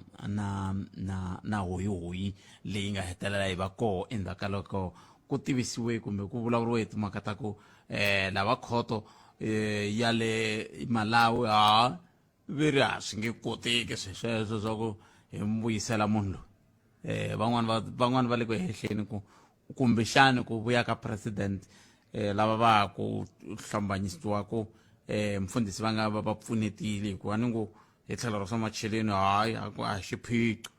hoyihoyi leyi nga hetelela yi va koho endzhaku ka loko ku tivisiwe kumbe ku vulavuriwe hi timhaka ta ku lava khoto ya le Malawi veri swi nge koteki sweswo swa ku hi mbuyisela munhu loyi van'wani va le ku hehleni ku kumbexani ku vuya ka president lava va ku hlambanyisiwa ku mfundhisi va nga va pfunetile hikuva ni ngo hi tlhelo ra swa macheleni a xiphiqo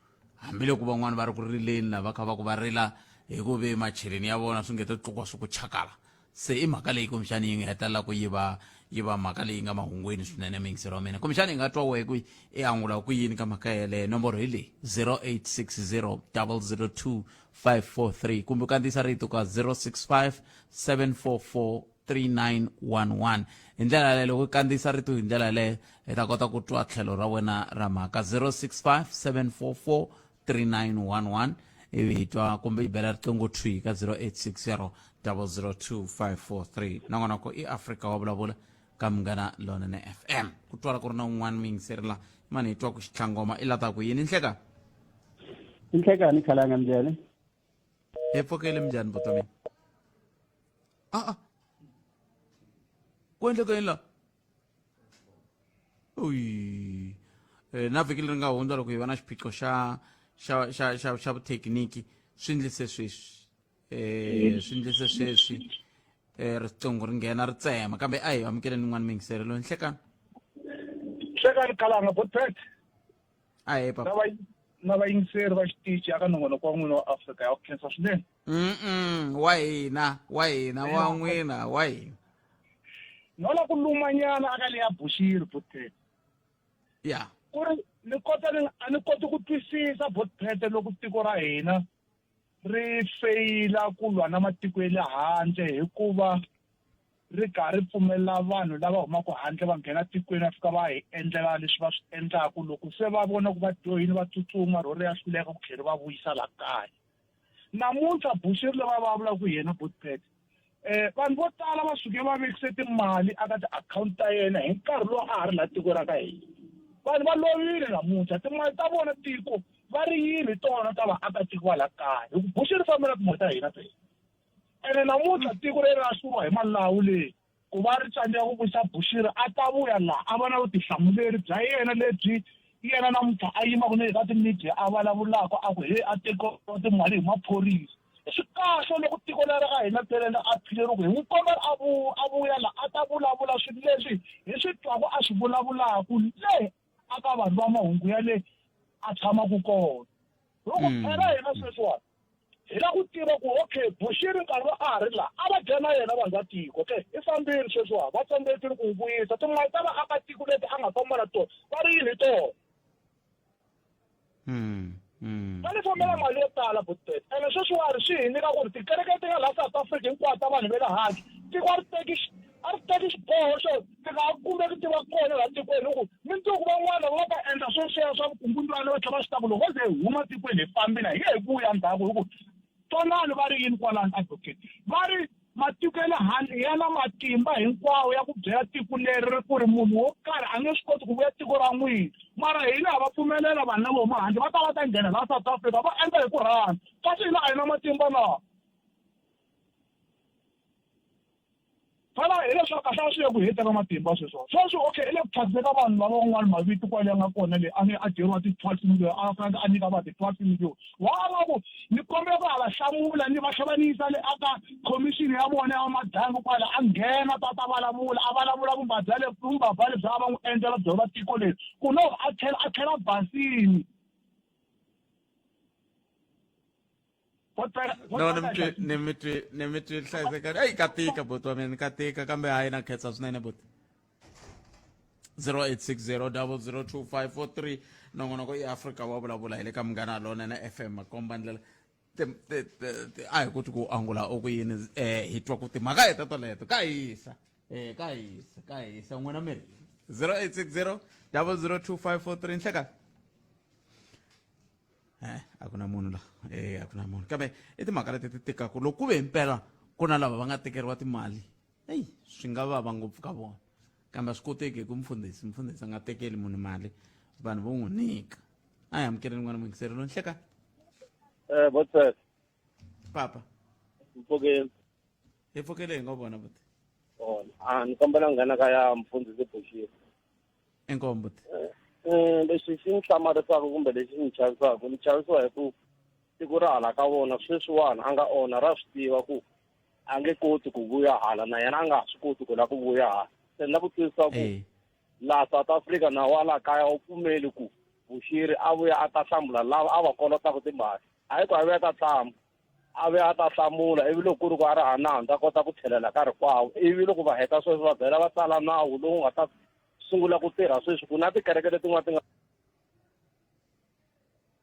hambiloko van'wani va ri ku rileni lava kha va ku va rila hi ku ve macheleni ya vona swi nge to tluka swi ku chakala. Se i mhaka leyi kumbexani yi nga hetelela ku yi va mhaka leyi nga mahungweni swinene mingisero wa mina. Kumbexani hi nga twa wehe ku i angula ku yini ka mhaka yeleyo. Nomboro hi leyi 0860 002 543 kumbe u kandziyisa rito ka 065 744 3911. Hi ndlela yaleyo loko u kandziyisa rito hi ndlela yaleyo hi ta kota ku twa tlhelo ra wena ra mhaka 065 744 3911 ivi hi twa kumbe hi bela riqingho thwi ka 0860 002 543 na n'wana ko i Africa wa vulavula ka Munghana Lonene FM ku twala ku ri na un'wana mingiseri la mani hi twa ku xitlhangoma i lata ku yini nhleka Inhlekani khalanga njani? hi pfukile minjhani buto mina ku endleka yini la uyi na vhiki leri nga hundza loko hi va na xiphiqo xa vuthekiniki swi endlise sweswi riqingho ri nghena ri tsema kambe a hi amukeleni n'wana mingiseri loyi nhlekani Hlekani khalanga botpet a hi papa na vayingiseri va xitichi aka nongonoko wa n'wina wa Africa ya ku khensa swinene. wa hina wa n'wina wa hina no la ku lumanyana aka leya Bushiri botpet ya ku ri ni koti ku twisisa botpet loko tiko ra hina ri feyila ku lwa na matiko ya le handle hikuva ri karhi pfumelela vanhu lava humaka handle va nghena tikweni va fika va hi endlela leswi va swi endlaku loko se va vona ku va dyohini va tsutsuma rhori ya hluleka ku tlhela va vuyisa la kaya. Namuntlha Bushiri lava va vula ku yena botpet vanhu vo tala va suke va vekise timali aka tiakhawunti ta yena hi nkarhi lowu a ha ri la tiko ra ka hina. Vanhu va lovile namuntlha timali ta vona tiko va ri yini tona ta vaakatiko va la kaya hi ku Bushiri fambela timali ta hina tena ene namuntlha tiko leri ra hluriwa hi malawu leyi ku va ri tsandzeka ku vuyisa Bushiri a ta vuya laha a va na vutihlamuleri bya yena lebyi yena namuntlha a yimaka na le ka timedia a vulavulaka a ku a teko timali hi maphorisa. Swi kahle loko tiko leri ka hina telela a phileriwa hi n'wi kombela a vuya laha a ta vulavula swilo leswi hi swi twaka a swi vulavulaku le aka vanhu va mahungu ya le a tshamaku kona. Loko phela hina sweswiwani hi la ku tiva ku okay Bushiri nkarhi a ha ri laha a va dya na yena vanhu va tiko okay i fambile sweswiwani va tsandzekile ku vuyisa timali ta vaakatiko leti a nga famba na tona va ri yini tona va ni fambela mali yo tala botpet ene sweswiwani swi hi nyika ku ri tikereke ti nga laha South Africa hinkwato ta vanhu va le handle tiko a ri teki xiboho xo ti nga kumeki ti va kona laha tikweni hi ku mindzuku van'wana va ta endla sweswiya swa vukungundzwana va tlhela va swi ta ku loko ze hi huma tikweni hi fambile hi nge hi vuya ndzhaku hi ku twanani va ri yini kwalani advocate va ri matiko ya le handle ya na matimba hinkwawo ya ku byela tiko leri ku ri munhu wo karhi a nge swi koti ku vuya tiko ra n'wina mara hina ha va pfumelela vanhu lava huma handle va ta nghena laha South Africa va endla hi ku rhandza kasi hina a hi na matimba na fana hi leswaku kahle a swi le ku heteka matimba sweswo okay hi le ku thyakiseka vanhu lava van'wana mavito kwale ya nga kona le a dyeriwa ti-12 million a fanele a nyika va ti-12 million wa ku ni kombela ku va hlamula ni va hlanganisa le aka commission ya vona ya madangu kwala a nghena ta vulavula vumbabva lebyi a va n'wi endlela byona tiko leri ku no a tlhela basini no ni mi twi hlayisekani eyi ka tika buti wa mina ka tika kambe hayi na khensa swinene buti 0860 nongonoko i Africa wa vulavula hi le ka Munghana Lonene FM makomba ndlela a hi kuti ku angula o ku yini hi twa ku timhaka heta toleto ka hisa n'wina miri 0860 002543 nhleka a ku na munhu la a ku na munhu kambe i timhaka leti ti tikaku loko ku ve impela ku na lava va nga tekeriwa timali swi nga vava ngopfu ka vona kambe swi koteki ku mfundhisi a nga tekeli munhu mali vanhu vo n'wi nyika a hi amukeleni n'wana mungiserelo nhleka Botswe. papa Mpfukeni. hi pfukeleni nga vona buti Ni kombela nghena ka ya mfundhisi Bushiri. enkombo buti Leswi xi ni hlamarisaka kumbe lexi ni chavisaka ni chavisiwa hi ku tiko ra hala ka vona sweswiwani a nga ona ra swi tiva ku a nge koti ku vuya hala na yena a nga swi koti ku la ku vuya hala se ni la ku twisisa ku laha South Africa na wala kaya u pfumeli ku Bushiri a vuya a ta hlamula lava a va kolotaka timali hayi ku a vuya ta tshama a vuya a ta hlamula ivi loko ku ri ku a ri hanandza a kota ku tlhelela ka rikwavo ivi loko va heta sweswi va byela va tsala nawu lowu nga ta sungula ku tirha sweswi ku na tikereke letin'wana ti nga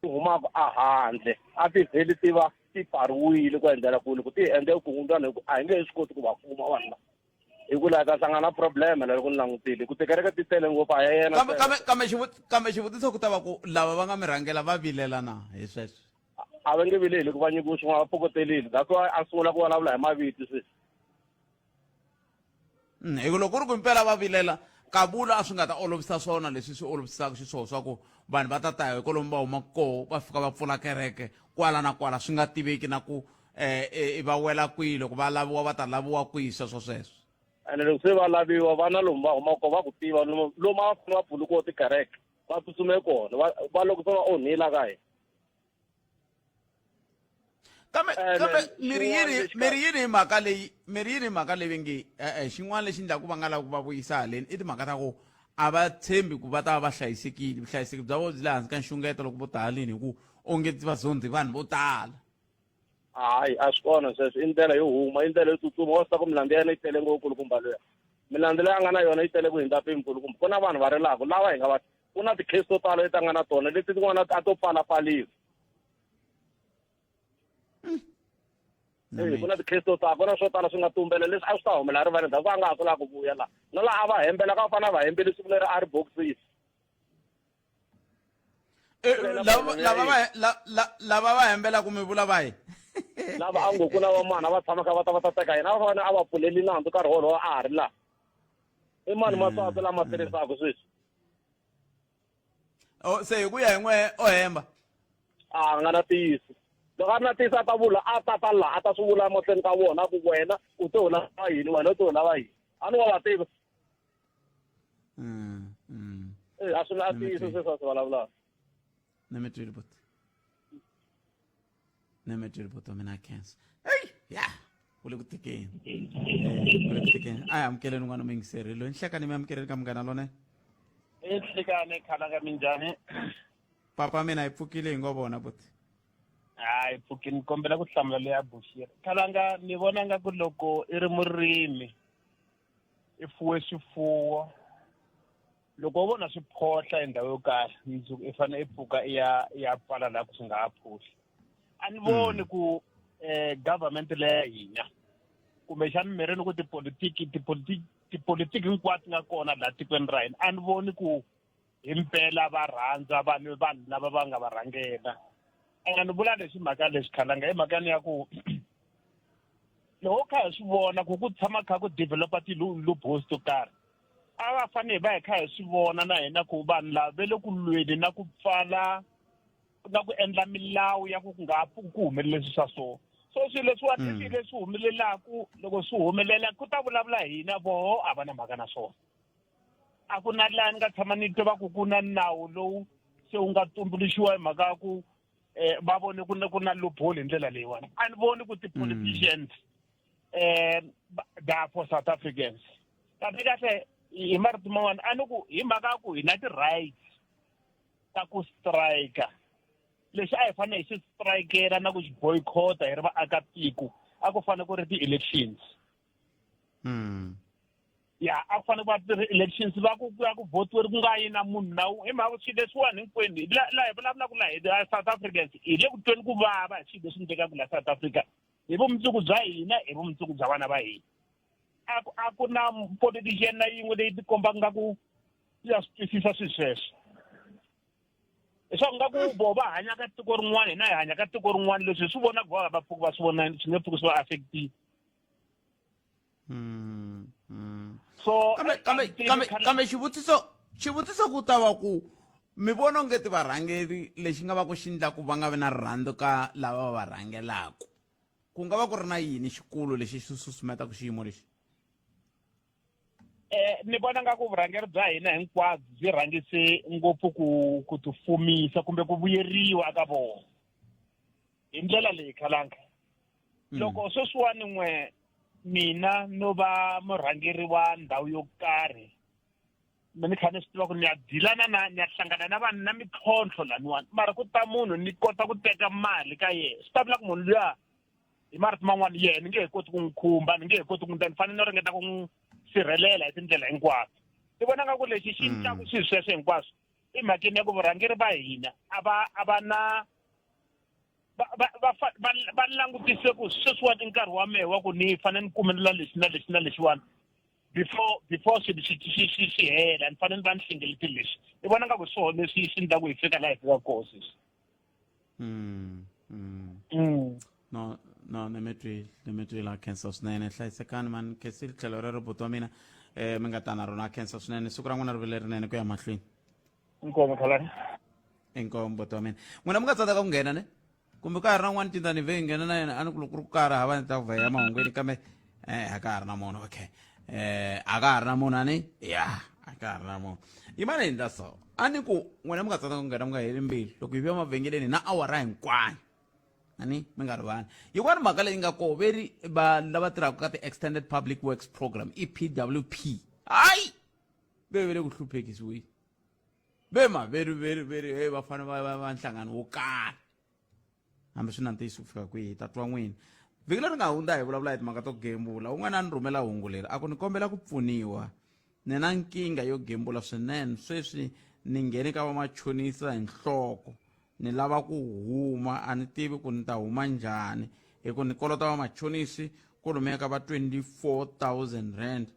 humaka a handle a ti vheli ti va ti pfariwile ku endlela ku loko ti endle vukungundzwana hi ku a hi nge he swi koti ku va kuma vanhu lava hi ku laha ta hlangana problem la loko ni langutile ku tikereke ti tele ngopfu a ya yena kambe xivutiso ku ta va ku lava va nga mi rhangela va vilela na hi sweswo a va nge vileli ku va nyikiwa swin'wana va pokotelile that's why a sungula ku vulavula hi maviti sweswi hi ku loko ku ri ku impela va vilela kabula a swi nga ta olovisa swona leswi swi olovisaka xiswona swa ku vanhu va ta ta hi kolomu va huma koho va fika va pfula kereke kwala na kwala swi nga tiveki na ku va wela kwihi loko va laviwa va ta laviwa kwihi sweswo ene loko se va laviwa vana lomu va humaka koho va ku tiva lomu a va fane va pfulukiwa tikereke va tsutsumeke kona va loko se va onhila ka hina kambe miri yini hi mhaka leyi nge xin'wana lexi ndlaku va nga lava ku va vuyisa haleni i timhaka ta ku a va tshembi ku va ta va va hlayisekile vuhlayiseki bya vona byi le hansi ka nxungeto loko vo ta haleni hi ku onge va zondzi vanhu vo tala hayi a swi kona sweswo i ndlela yo huma i ndlela yo tsutsuma wa swi ta ku milandzu ya yena yi tele ngopfu kulukumba luya milandzu leyi a nga na yona yi tele ku hindza mpimo kulukumba ku na vanhu va rilaka lava hi nga va ku na tikhesi to tala leti a nga na tona leti tin'wana a to pfalapfaliwa ku na tikhesi to tala ku na swo tala swi nga tumbela leswi a swi ta humela rivaleni ku a nga ha swi lava ku vuya laha na laha a va hembela ka va fanele a va hembeli siku leri a ri bokisini lava va hembela ku mi vula vahi lava a ngo ku na vamani a va tshama ka va ta va ta teka yena a va fanele a va pfuleli nandzu nkarhi wolowo a ha ri laha i mani maswati lama tirhisaka sweswi se hi ku ya hi n'we o hemba a nga na ntiyiso loko a ri na ntiyiso a ta vula a ta laha a ta swi vula emahlweni ka vona ku wena u to lava yini wena u to lava yini a ni wa va tiva a swi na ntiyiso sweswi a swi vulavulaka ni mi twile buti mina cancer u le ku tikeni a hi amukeleni n'wana mingiseri loyi nhlekani mi amukeleni ka Munghana Lonene Nhlekani khalanga minjhani papa mina hi pfukile hi ngo vona buti hayi pfukini kombela ku hlamula leya Bushiri khalanga ni vona nga ku loko i ri murimi i fuwe swifuwo loko u vona swi phohla hi ndhawu yo karhi i fanele i pfuka i ya pfala laha ku swi nga ha phuhli a ni voni ku government leya hina kumbexani mirini ku tipolitiki hinkwato nga kona laha tikweni ra hina a ni voni ku hi mpela va rhandza vanhu lava va nga va rhangela a ni vula leswi mhaka leswi khalanga hi mhakani ya ku loko kha hi swi vona ku tshama kha ku developa ti-loopholes to karhi a va fanele va hi kha hi swi vona na hina ku vanhu lava ve le ku lweni na ku pfala na ku endla milawu ya ku nga ha pfuki ku humelele leswi swa so swilo leswi leswi humelelaku loko swi humelela ku ta vulavula hina voho a va na mhaka na swona a ku na laha ni nga tshama ni tiva ku na nawu lowu se wu nga tumbuluxiwa hi mhaka ku va vone ku na loophole hi ndlela leyiwani a ni voni ku ti-politicians they are for South Africans kahle hi marito man'wana a ni ku hi mhaka ku hi na ti-rights ta ku strike lexi a hi fanele hi xi strikera na ku xi boycott hi ri vaakatiko a ku fanele ku ri ti-elections ya a ku fanele va elections va ku votiwa ku nga yi na munhu na hi mhaka swilo leswiwani hinkwenu laha hi vulavulaka laha hi South Africans hi le ku tweni ku vava hi swilo leswi endlekaka laha South Africa hi vumundzuku bya hina hi vumundzuku bya vana va hina a ku na politician na yin'we leyi ti kombaka nga ku ya swi twisisa swilo sweswo leswaku nga ku voho va hanya ka tiko rin'wana hina hi hanya ka tiko rin'wana leswi hi swi vonaka voho va pfuki va swi vona swi nge pfuki swi va affectile so kambe xivutiso ku ta va ku mi vona onge ti varhangeri lexi nga va ku xi endlaku va nga vi na rirhandzu ka lava va rhangelaku ku nga va ku ri na yini xikulu lexi xi susumetaka xiyimo lexi ni vona nga ku vurhangeri bya hina hinkwabyo byi rhangise ngopfu ku ti fumisa kumbe ku vuyeriwa ka vona hi ndlela leyi khalanga loko sweswiwani n'we mina no va murhangeri wa ndhawu yo karhi ni kha ni swi tiva ku ni ya dilana ni ya hlangana na vanhu na mintlhontlho laniwani mara ku ta munhu ni kota ku teka mali ka yena swi ta vula ku munhu luya hi marito man'wani yena ni nge he koti ku n'wi khumba ni nge he koti ku ni fanele no ringeta ku n'wi sirhelela hi tindlela hinkwato ni vona nga ku lexi xi endlaku swilo sweswo hinkwaswo i mhakeni ya ku vurhangeri va hina a va na va langutise ku sweswiwani i nkarhi wa mehe wa ku ni fanele ni kumelela lexi na lexi na lexiwani before swilo xi hela ni fanele ni va ni hlengeletile lexi ni vona nga ku swona leswi swi endlaku hi fika laha hi fika koho sweswi no ni mi twile khensa swinene hlayisekani mani khensile tlhelo rero buti wa mina mi nga ta na rona khensa swinene siku ra n'wina ri vile rinene ku ya mahlweni inkomo khalani inkomo buti wa mina n'wina mi nga tsandeka ku nghena ne kumbe ka ha ri na n'wana tindani vhe nghena na yena a ni ku loko ku ri ku karhi hava ni ta ku vhaya mahungweni kambe a ka ha ri na munhu okay a ka ha ri na munhu ani ya a ka ha ri na munhu yi mani hi ndla so a ni ku n'wina mi nga tsandeka ku nghena mi nga heli mbilu loko hi vuya mavhengeleni na awara hinkwayo ani mi nga rivani yin'wana mhaka leyi nga koho veri vanhu lava tirhaka ka ti-extended public works program EPWP hayi ve le ku hluphekisiwile ve veri va fanele va nhlangano wo karhi hambi swi na ntiyiso ku fika kwihi tatwa n'wina vhiki leri nga hundza hi vulavula hi timhaka to gembula un'wana a ni rhumela hungu leri a ku ni kombela ku pfuniwa ni na nkingha yo gembula swinene sweswi ni ngheni ka vamachonisa hi nhloko ni lava ku huma a ni tivi ku ni ta huma njhani hi ku ni kolota vamachonisi ku lumeka va 24,000 rand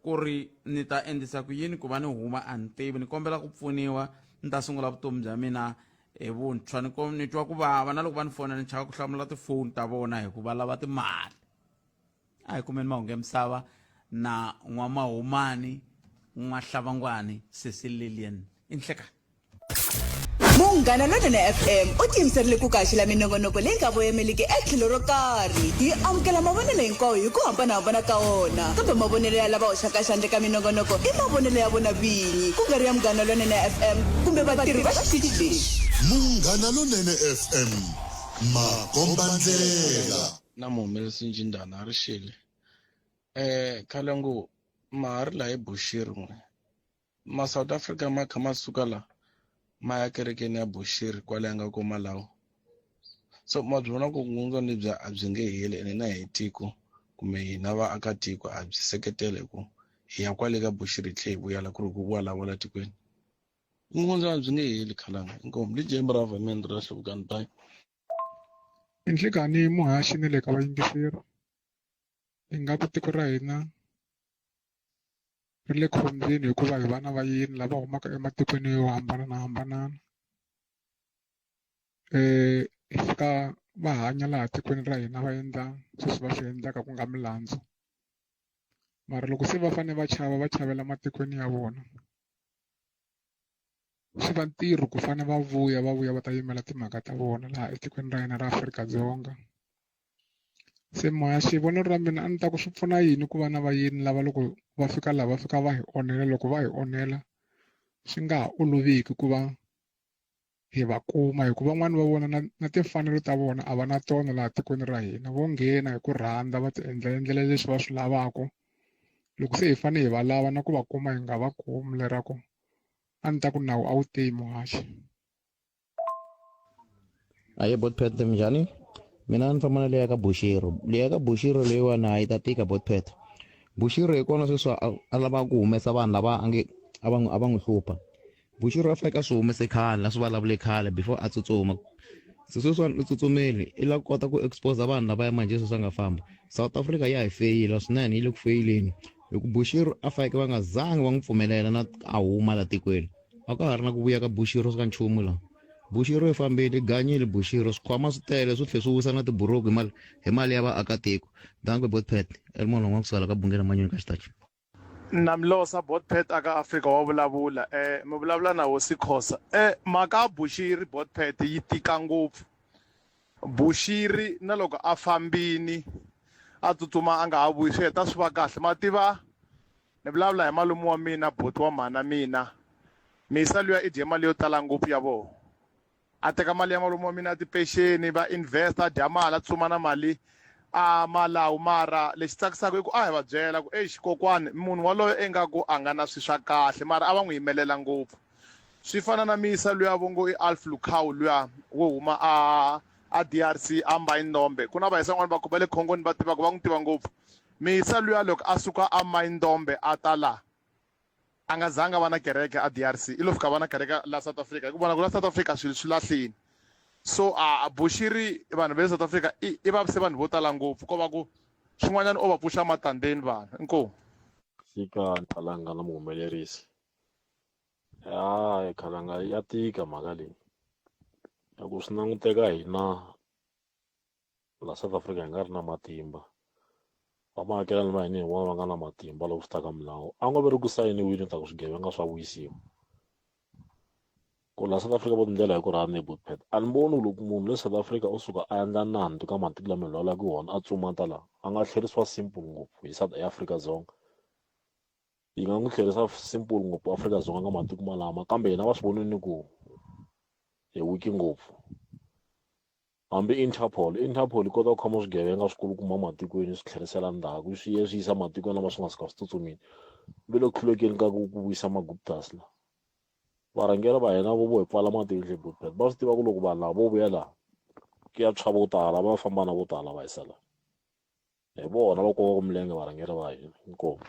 ku ri ni ta endlisa ku yini ku va ni huma a ni tivi ni kombela ku pfuniwa ni ta sungula vutomi bya mina hi vuntshwa ni twa ku vava na loko va ni fona ni chava ku hlamula tifoni ta vona hi ku va lava timali a hi kumeni mahungu ya misava na n'wamahumani n'wahlavangwani Cecil Lillian inhlekani munghana lonene FM u tiyimiserile ku kaxila minongonoko leyi nga voyameliki etlhelo ro karhi hi amukela mavonelo hinkwawo hi ku hambanahambana ka wona kambe mavonelo ya lava hoxaka xandle ka minongonoko i mavonelo ya vona vinyi ku nga ri ya munghana lonene FM kumbe vatirhi va xitichi lexi munghana lonene FM makombandlela na muhumelisi njindana a ri xile khale ngo ma ha ri laha ebushiri n'we ma South Africa ma kha ma suka la ma ya kerekeni ya bushiri kwale nga ko Malawi so ma byi vona ku ngundza lebyi a byi nge heli ene na hi tiko kumbe hina vaakatiko a byi seketele ku hi ya kwale ka bushiri tlhe hi vuyela ku ri ku vulavula tikweni ngundza a byi nge heli khalanga inkomo DJ Bravo Mendra Hluvukani bye inhlekani muhaxi ni le ka vayingiseri hi nga ku tiko ra hina ri le khombyeni hikuva hi vana va yini lava humaka ematikweni yo hambanana hi fika va hanya laha tikweni ra hina va endla sweswi va swi endlaka ku nga milandzu mara loko se va fane va chavela matikweni ya vona swi va ntirho ku fane va vuya va ta yimela timhaka ta vona laha etikweni ra hina ra Afrika-Dzonga se moya xivonelo ra mina a ni ta ku swi pfuna yini ku vana va yini lava loko va fika laha va fika va hi onhela loko va hi onhela swi nga ha oloviki ku va hi va kuma hikuva van'wani va vona na timfanelo ta vona a va na tona laha tikweni ra hina vo nghena hi ku rhandza va ti endlela leswi va swi lavaka loko se hi fane hi va lava na ku va kuma hi nga va kumi lerako a ni ta ku nawu a wu teyi muhaxi Ahee Botpet minjhani? Mina ni famba na leya ka Bushiro. Leya ka Bushiro leyiwani a yi ta tika Botpet. Bushiri hi kona sweswi a lava ku humesa vanhu lava a va n'wi hlupha. Bushiri a faneke a swi humese khale a swi vulavule khale before a tsutsuma. Se sweswiwani u tsutsumile i la kota ku expose vanhu lavaya manje sweswi a nga famba. South Africa ya hi feyila swinene yi le ku feyileni hi ku Bushiri a faneke va nga zangi va n'wi pfumelela na a huma la tikweni. A ka ha ri na ku vuya ka Bushiri swi ka nchumu la. Bushiri i fambile ganyile Bushiri swikhwama swi tele swi tlhe swi wisa na tiburuku hi mali ya vaakatiko. Danke Botpet elmono n'wa kusala ka bungela manyoni ka xitachi. Namlosa Botpet aka Africa wa vulavula mi vulavula na Hosi Khosa maka Bushiri Botpet yi tika ngopfu. Bushiri na loko a fambini a tsutsuma a nga ha vuyi swi heta swi va kahle mativa ni vulavula hi malume wa mina boti wa mhana mina misa luya i dye mali yo tala ngopfu ya vona a teka mali ya malume wa mina a ti-pension va investa dya mali a tsutsuma na mali a malawu mara lexi tsakisaka i ku a hi va byela ku xikokwani munhu waloyo engaku a nga na swi swa kahle mara a va n'wi yimelela ngopfu swi fana na misa luya vo ngo i Alf Lukau luya wo huma a DRC a Maindombe ku na vahisa n'wana va khoma le Khongoni va tivaka va n'wi tiva ngopfu misa luya loko a suka a Maindombe a ta la a nga zanga va na kereke a DRC i lo fika va na kereke la South Africa hi ku vona ku la South Africa swilo swi lahlini so Bushiri vanhu va South Africa i vavise vanhu vo tala ngopfu ko va ku swin'wanyana o va pfuxa matandeni vanhu inkomu fika Khalanga na muhumelerisi Khalanga ya tika mhaka leyi ya ku swi languteka hina la South Africa hi nga ri na matimba vamaakelani va hina hi vona va nga na matimba loko swi ta ka milawu a ngo veri ku sayiniwile ta ku swigevenga swa vuyisiwa ku la South Africa vo tindlela hi ku rhana Botpet a ni voni loko munhu le South Africa o suka a endla nandzu ka matiko lama hi vulavulaka hi wona a tsuma ta la a nga tlherisiwa simple ngopfu hi Afrika-Dzonga yi nga n'wi tlherisa simple ngopfu Afrika-Dzonga ka matiko malama kambe hina va swi vonini ku hi wiki ngopfu hambi Interpol yi kota ku khoma swigevenga swikulukumba matikweni swi tlherisela ndzhaku swi ye swi yisa matikweni lama swi nga suka swi tsutsumini ve le khulekeni ka ku vuyisa maguptas la varhangeri va hina vo hi pfala matihlo Botpet va swi tiva ku loko vanhu lava vo vuya laha ku ya tshwa vo tala va famba na vo tala va yisa laha hi vona va kokaka milenge varhangeri va hina inkomu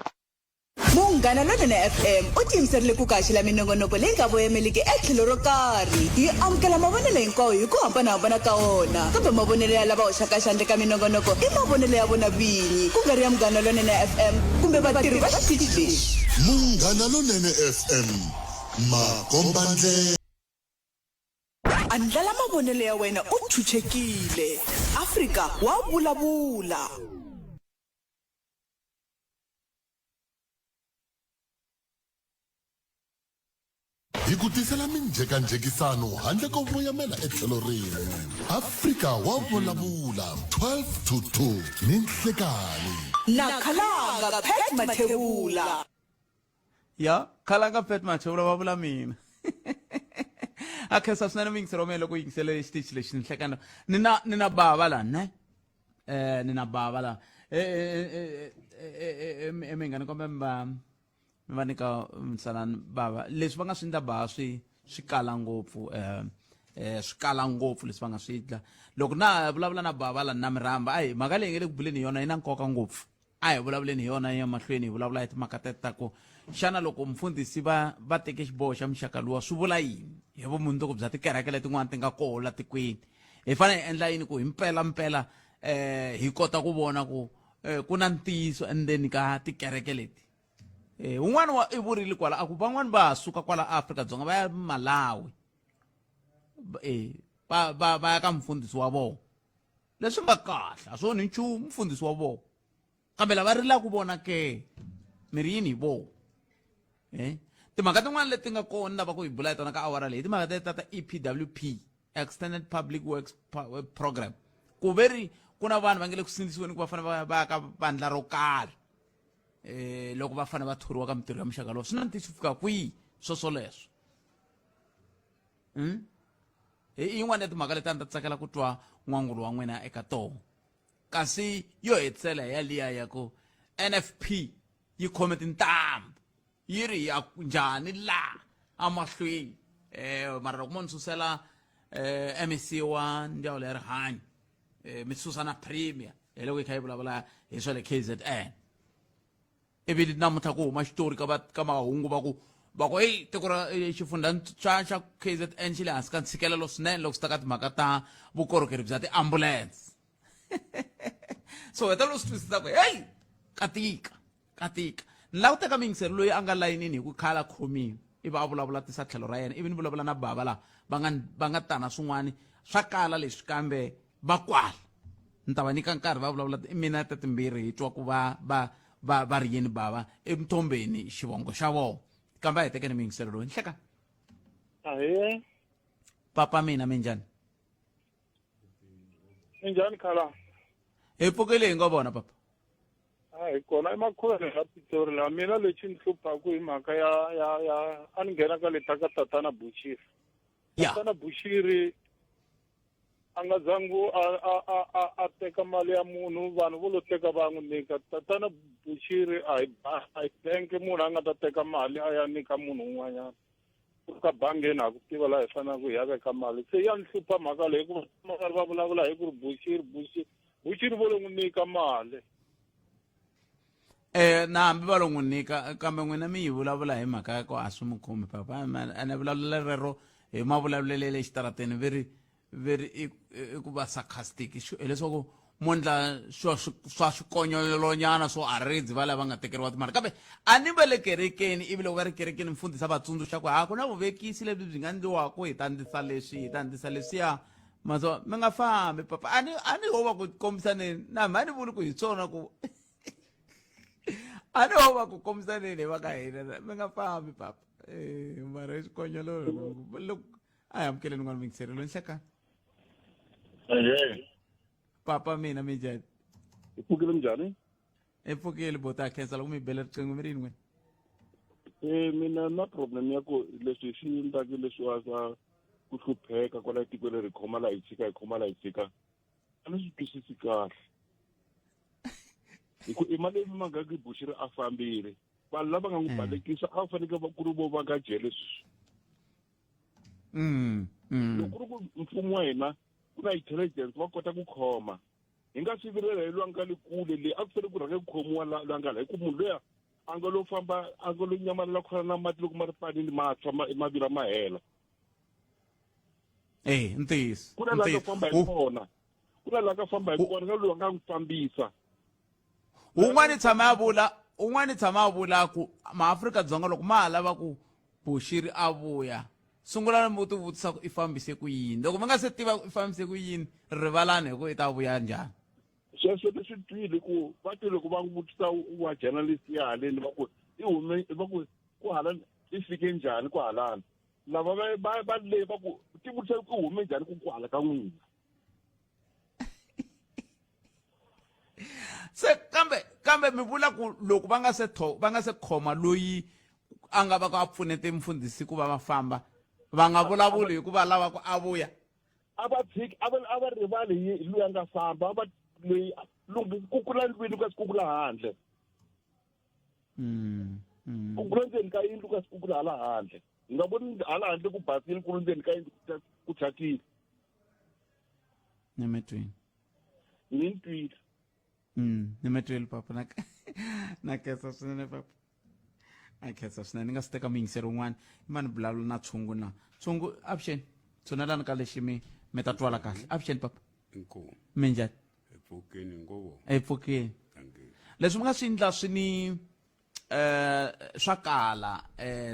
Munghana Lonene FM u tiyimiserile ku kaxela minongonoko leyi nga voyameliki etlhelo ro karhi yi amukela mavonelo hinkwawo hi ku hambanahambana ka wona kambe mavonelo ya lava hoxaka xandla ka minongonoko i mavonelo ya vona vinyi ku nga ri ya Munghana Lonene FM kumbe vatirhi va xitichi lexi. Munghana Lonene FM makombandlela andlala mavonelo ya wena u chuchekile Africa wa vulavula. hi ku tisela minjhekanjhekisano handle ko voyamela etlhelo rin'we Africa wa vulavula 12 to 2 ni nhlekani na Khalanga Pet Mathebula ya Khalanga Pet Mathebula va vula mina a khensa swinene muyingiselomelo ku yingisela xitichi lexi ni nhlekani ni na bava la ne ni na bava la mingani kombe mi va nyika msalani bava leswi va nga swi endla bava swi kala ngopfu leswi va nga swi endla loko na vulavula na bava la na mirhamba a hi mhaka leyi nga le ku buleni hi yona yi na nkoka ngopfu a hi vulavuleni hi yona ya mahlweni hi vulavula hi timhaka ta ku xana loko mfundhisi va teke xiboho xa muxaka luwa swi vula yini hi vumundzuku bya tikereke letin'wana ti nga koho la tikweni hi fanele hi endla yini ku hi mpela hi kota ku vona ku ku na ntiyiso endzeni ka tikereke leti un'wana i vurile kwala a ku van'wana va suka kwala Afrika-Dzonga va ya Malawi va ya ka mfundhisi wa vona leswi nga kahle a swo ni nchumu mfundhisi wa vona kambe lava rilaka ku vona ke miri yini hi vona timhaka tin'wana leti nga kona lava ku hi bula hi tona ka awara leyi timhaka ta EPWP Extended Public Works Program ku veri ku na vanhu va nge le ku sindzisiweni ku va fanele va ya ka vandla ro karhi loko va fanele va thoriwa ka mitirho ya muxaka lowu swi na ntiyiso fika kwihi swoswoleswo hi yin'wana ya timhaka leti a ni ta tsakela ku twa n'wangulo wa n'wina eka tona kasi yo hetisela hi yaliya ya ku NFP yi khome tintambu yi ri ya njhani la amahlweni mara loko mo ni susela MEC wa ndzawulo ya rihanyo mi susa na premier hi loko hi kha hi vulavula hi swa le KZN ivi namuntlha ku huma xitori ka mahungu va ku hey tiko ra xifundza xa KZN xi le hansi ka ntshikelelo swinene loko swi ta ka timhaka ta vukorhokeri bya tiambulense so heta lo swi twisisa ku hey katika ni lava ku teka mingiseri loyi a nga layinini hi ku khala khomiwi ivi a vulavula tisa tlhelo ra yena ivi ni vulavula na bava laha va nga tana swin'wana swa kala leswi kambe va kwala ni ta va nyika nkarhi va vulavula iminete timbirhi hi twa ku va ri yini bava emthombeni xivongo xa vona kambe a hi tekeni mingisero loyi ni hleka ahee papa mina minjhani minjhani khala hi pfukile hi nga vona papa hayi kona emakhweni ya Pitori la mina lexi ni hluphaku hi mhaka ya a ni nghena ka leta ka tatana Bushiri tatana Bushiri a nga zangu a teka mali ya munhu vanhu vo lo teka va n'wi nyika tatana Bushiri a hi bank munhu a nga ta teka mali a ya nyika munhu un'wanyana ka bangeni a ku tiva laha hi faneleke hi ya veka mali se ya ni hlupha mhaka leyi hikuva makari va vulavula hi ku ri Bushiri vo lo n'wi nyika mali na hambi va lo n'wi nyika kambe n'wina mi yi vulavula hi mhaka ya ku a swi mi khomi papa a ni vulavula rero hi mavulavulelo le xitarateni very i ku va sarcastic hileswaku mondla swa swikonyolonyana swo aridzi va lava nga tekeriwa timali kambe a ni va le kerekeni ivi loko va ri kerekeni mfundhisa vatsundzuxa ku ku na vuvekisi lebyi byi nga endliwaku hi ta ndlisa leswi hi ta ndlisa leswiya maso mi nga fambi papa a ni hova ku kombisaneni na hambi a ni vuli ku hi swona ku a ni hova ku kombisaneni hi va ka hina mi nga fambi papa mara xikonyololo loko a hi amukeleni n'wana mingiserelo ni hlekani papa mina minjhani i pfukile njhani i pfukile bota khensa loko mi bela riqingho mi ri yini n'wina mina na problem ya ku leswi swi endlaka leswiwa swa ku hlupheka kwala tiko leri hi khoma laha hi tshika a ni swi twisisi kahle hi ku i mali leyi mangaki Bushiri a fambile vanhu lava nga n'wi balekisa a fanekele va ku ri vo va nga jele loko ku ri ku mfumo wa hina ku na intelligence va kota ku khoma hi nga swi vilela hi lwa nga le kule leyi a ku fanele ku rhanga ku khomiwa lwa nga la hi ku munhu luya a nga lo famba a nga lo nyamalela khona na mati loko ma ri panini ma tshwa mavila ma hela ntiyiso ku na laha ka famba hi kona nga loyi a nga n'wi fambisa un'wana tshama a vula ku maAfrika-Dzonga loko ma ha lava ku Bushiri a vuya sungula mi tivutisa ku i fambise ku yini loko mi nga se tiva i fambise ku yini rivalani hi ku i ta vuya njhani sweswo leswi twile ku va twe loko va vutisa wa journalist ya haleni va ku i hume va ku hala i fike njhani ku halani lava va le va ku ti vutisa ku hume njhani ku hala ka n'wina se kambe mi vula ku loko va nga se khoma loyi a nga va ku a pfunete mfundhisi ku va va famba va nga vulavuli hi ku va lava ku a vuya a va rivali hi loyi a nga famba va loyi ku kula ndlwini ka sikukula handle ku kula ndzeni ka yindlu ka sikukula hala handle hi nga voni hala handle ku basile ku ndzeni ka yindlu ku thyakile ni mi twini ni twile ni mi twile papa na khensa swinene papa a khensa swinene ni nga si teka miyingiseri wun'wana i mani vulavula na tshungu na tshungu avuxeni tshunelani ka lexi mi ta twala kahle avuxeni papa minjhani hi pfukeni leswi mi nga swi endla swi ni swa kala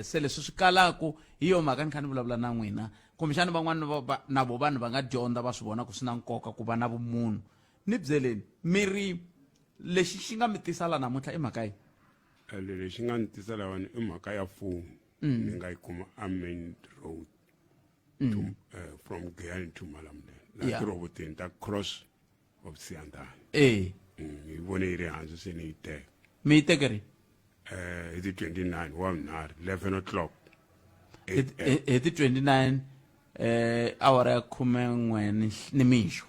se leswi swi kalaku hi yo mhaka ni kha ni vulavula na n'wina kumbexani van'wana na vo vanhu va nga dyondza va swi vona ku swi na nkoka ku va na vumunhu ni byeleni miri lexi xi nga mi tisa la namuntlha i mhaka yini lexi nga ni tisa lawani i mhaka ya foni ni nga yi kuma a main road from Giyani to Malamulele la tiroboteni ta cross of Siyandhani hi vone yi ri hansi se ni yi teka mi yi tekeri hi ti 29 wa vunharhu 11 o'clock hi ti 29 awara ya 11 nimixo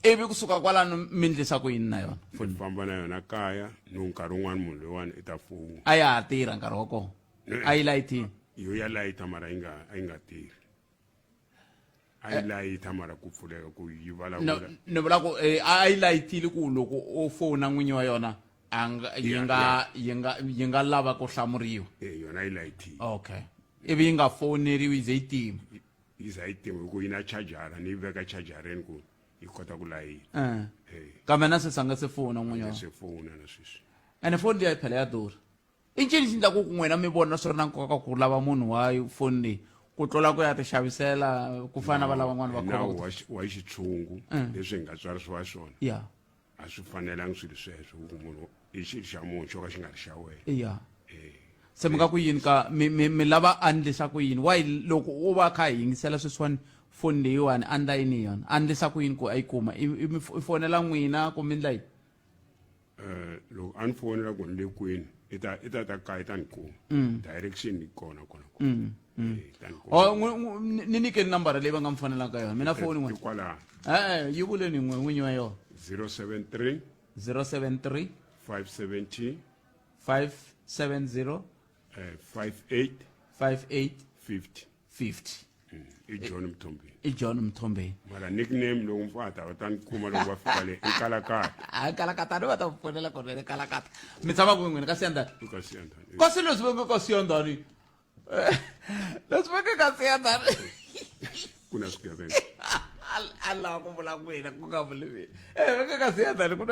ivi kusuka kwalano mi ndlisa ku yini na yona ni famba na yona kaya ni nkarhi wun'wana munhu loyiwani i ta foni a ya ha tirha nkarhi wa kona a yi layitini yo ya layita mara a yi nga tirhi a yi layita mara ku pfuleka ku yi vulavula ni vula ku a yi layitile ku loko o fona n'winyi wa yona yi nga lava ku hlamuriwa yona yi layitile okay ivi yi nga foneriwi yi ze yi tima yi za yi tima hi ku yi na chajara ni yi veka chajareni ku yi kota ku layita kambe na sweswi a nga se fona n'winyi se fona na sweswi ene foni leyi phela ya durha i ncini xi endlaku ku n'wina mi vona swi ri na nkoka ku lava munhu wa foni leyi ku tlula ku ya ti xavisela ku fana na va lavan'wana va nawu wa xitshungu leswi hi nga tswarisiwa swona ya a swi fanelangi swilo sweswo ku munhu i xilo xa munhu xo ka xi nga ri xa wena ya se mi nga ku yini ka mi lava a endlisa ku yini why loko u va kha hi yingisela sweswiwani foni leyiwani a ndla yini yona a endlisa ku yini ku a yi kuma i fonela n'wina kumbe ndla yini loko a ni fonela ku ni le kwini i ta kaya i ta ni kuma direction yi kona kona ni nyikeni nambara leyi va nga mi fonelaka yona mina foni n'wina kwalaha yi vuleni n'winyi wa yona 073 073 570 570 58 58 50 50 i John Mthombeni i John Mthombeni mara nickname loko mfata va ta ni kuma loko va fika le i Kalakata Kalakata ni va ta fonela kona le Kalakata mi tshama ku n'wina ka Siyandhani ka Siyandhani ka se leswi veke ka Siyandhani leswi veke ka Siyandhani ku na swigevenga Allah ku vula ku yena ku nga vuli mina veke ka Siyandhani ku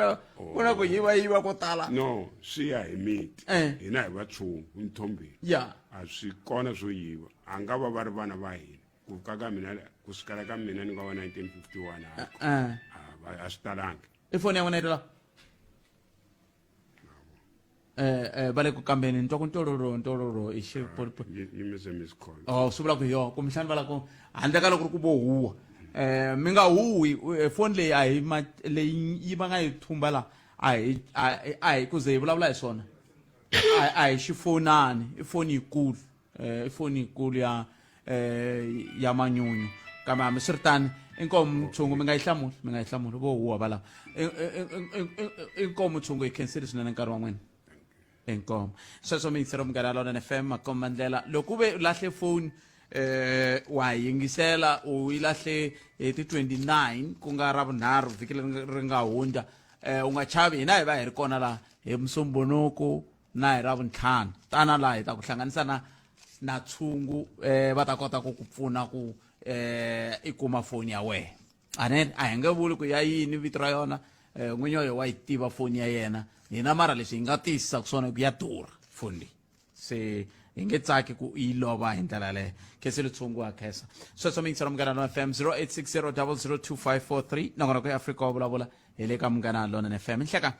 na ku yiva ko tala no swi ya hi miti hina hi vatshungu Mthombeni ya a swi kona swo yiva a nga va va ri vana va hina ku sukela ka mina ni nga wa 1951 a swi talanga i foni ya n'wina yi ri la va le ku kambeni ni twa ku ntororo i yimise miss call swi vula ku hi yona kumbexani va la ku handle ka loko ri ku vo huwa mi nga huwi foni leyi a hi leyi yi va nga yi thumba la a hi ku ze hi vulavula hi swona a hi xifonani i foni yikulu i foni yikulu ya manyunyu kambe hambi swi ri tani inkomo mutshungu mi nga yi hlamuli vo huwa va lava inkomo mutshungu hi khenseli swinene nkarhi wa n'wina inkomo sweswo mi yingisela Munghana Lonene FM makombandlela loko u ve u lahle foni wa yingisela u yi lahle hi ti 29 ku nga ravunharhu vhiki ri nga hundza u nga chavi hina hi va hi ri kona laha hi Musumbunuku na hi Ravuntlhanu tana laha hi ta ku hlanganisa na tshungu va ta kota ku pfuna ku i kuma foni ya wena a hi nge vuli ku ya yini vito ra yona n'winyi wa yona wa yi tiva foni ya yena hina mara leswi hi nga tiyisisa ku swona ku ya durha foni leyi se hi nge tsaki ku yi lova hi ndlela leyo khese litshungu wa khesa sweswo mi yingisela Munghana Lonene FM 0860 002543 nakona ku eAfrika wa vulavula hi le ka Munghana Lonene FM nhleka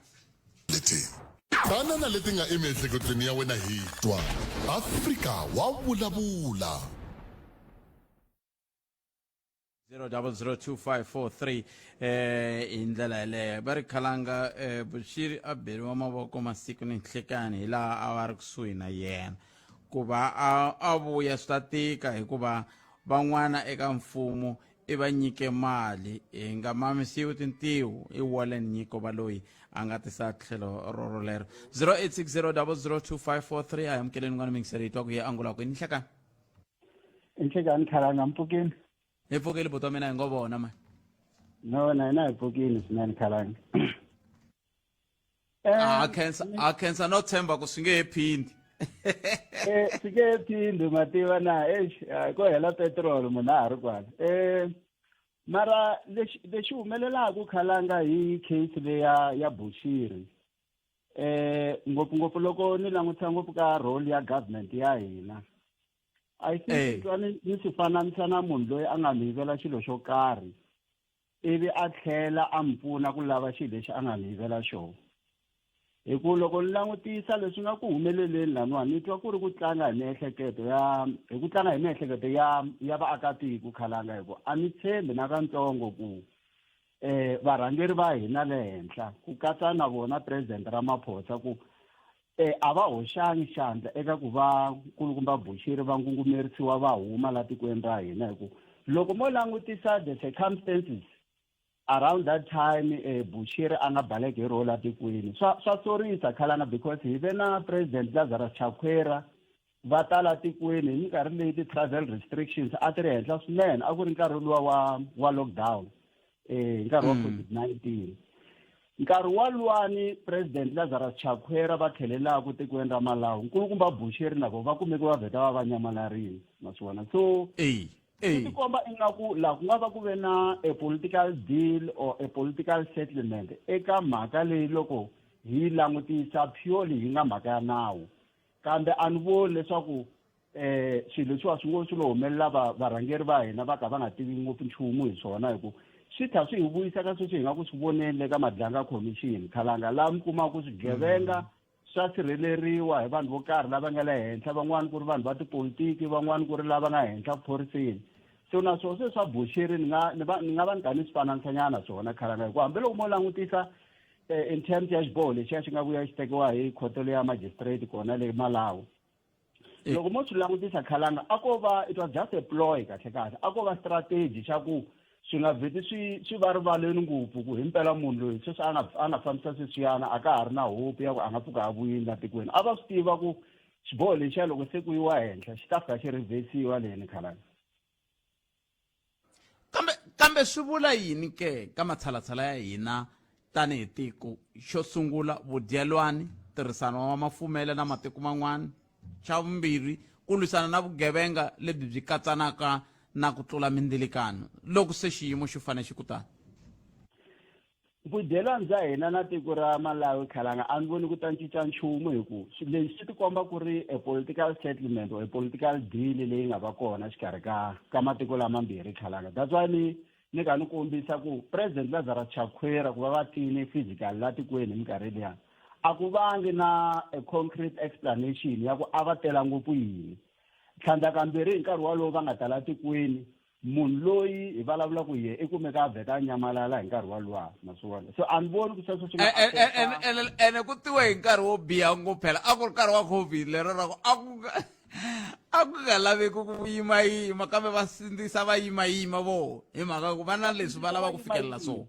tana leti nga emiehleketweni ya wena hi twa Afrika wa vulavula 002543 hi ndlela yaleyo va ri khalanga Bushiri a beriwa mavoko masiku ni nhlekani hi laha a va ri kusuhi na yena ku va a vuya swi ta tika hikuva van'wana eka mfumo i va nyike mali hi nga mamisiwi tintiho i Warren Nyiko va loyi a nga tisa tlhelo rorolero 0860 002543 a hi amukeleni n'wana mingiseri hi twa ku ye angula ku nhlekani nhlekani khalanga mpfukeni hi pfukeli buti wa mina hi ngo vona mani no na hina hi pfukini swinene khalanga a khensa no tshemba ku swi nge he phindi swi nge he phindi mativa na ko hela petrol munhu a ha ri kwala mara lexi humelelaku khalanga hi case leya ya Bushiri ngopfungopfu loko ni langutisa ngopfu ka role ya government ya hina I think ni swi fananisa na munhu loyi a nga mi yivela xilo xo karhi ivi a tlhela a mi pfuna ku lava xilo lexi a nga mi yivela xona hi ku loko ni langutisa leswi nga ku humeleleni laniwani ni twa ku ri ku tlanga hi miehleketo ya vaakatiko khalanga hi ku a ni tshembi na katsongo ku varhangeri va hina le henhla ku katsa na vona president Ramaphosa ku a va hoxangi xandla eka ku va kulukumba Bushiri va ngungumerisiwa va huma la tikweni ra hina hi ku loko mo langutisa the circumstances around that time Bushiri a nga baleke role atikweni swa sorisa khalanga because hi ve na president Lazarus Chakwera va tala tikweni hi nkarhi leyi ti-travel restrictions a ti ri henhla swinene a ku ri nkarhi luwa wa lockdown nkarhi wa COVID-19 nkarhi walwani president Lazarus Chakwera va tlhelelaku tikweni ra Malawi nkulukumba Bushiri navo va kumeke va vheta va nyamalarini naswona so swi komba ingaku laha ku nga va ku ve na a political deal or a political settlement eka mhaka leyi loko hi langutisa purely hi nga mhaka ya nawu kambe a ni voni leswaku swilo leswiwa swi ngo swi lo humelela varhangeri va hina va ka va nga tivi ngopfu nchumu hi swona hikuva swi tlha swi hi vuyisa ka sweswi hi nga ku swi voneni le ka madlanga commission khalanga laha mi kumaka ku swigevenga swa sirheleriwa hi vanhu vo karhi lava nga le henhla van'wani ku ri vanhu va tipolitiki van'wani ku ri lava nga henhla vuphoriseni so na swona swa Bushiri ni nga va ni kha ni swi fananisanyana swona khalanga hikuva hambiloko mo langutisa in terms ya xiboho lexiya xi nga vuya xi tekiwa hi khotelo ya magistrate kona le Malawi loko mo swi langutisa khalanga a ko va it was just a ploy kahle kahle a ko va strategy xa ku swi nga vheti swi va rivaleni ngopfu ku himpela munhu loyi sweswi a nga fambisa sweswiyana a ka ha ri na hope ya ku a nga pfuka a vuyini la tikweni a va swi tiva ku xiboho lexiya loko se ku yiwa henhla xi ta fika xi rivesiwa leni khalanga kambe swi vula yini ke ka matshalatshala ya hina tanihi tiko xo sungula vudyelwani tirhisano wa mafumele na matiko man'wana xa vumbirhi ku lwisana na vugevenga lebyi byi katsanaka na ku tlula mindilekano loko se xiyimo xi fane xi kutani vudyelwani bya hina na tiko ra Malawi khalanga a ni voni ku ta cinca nchumu hikuva leswi swi tikomba ku ri a political settlement or a political deal leyi nga va kona xikarhi ka matiko lamambirhi khalanga that's why ni ka ni kombisa ku president Lazarus Chakwera ku va va tini physical la tikweni hi minkarhi liya a ku vangi na a concrete explanation ya ku a va tela ngopfu yini tlhandlakambirhi hi nkarhi walowu va nga tala tikweni munhu loyi hi vulavula ku ye i kumeka a vheta a nyamalala hi nkarhi walowa naswona so a ni voni ku sweswo swi nga ene ku tiwe hi nkarhi wo biha ngopfu phela a ku ri nkarhi wa COVID lero ra ku a ku nga laveki ku yimayima kambe va sindzisa va yimayima vo hi mhaka ku va na leswi va lava ku fikelela swona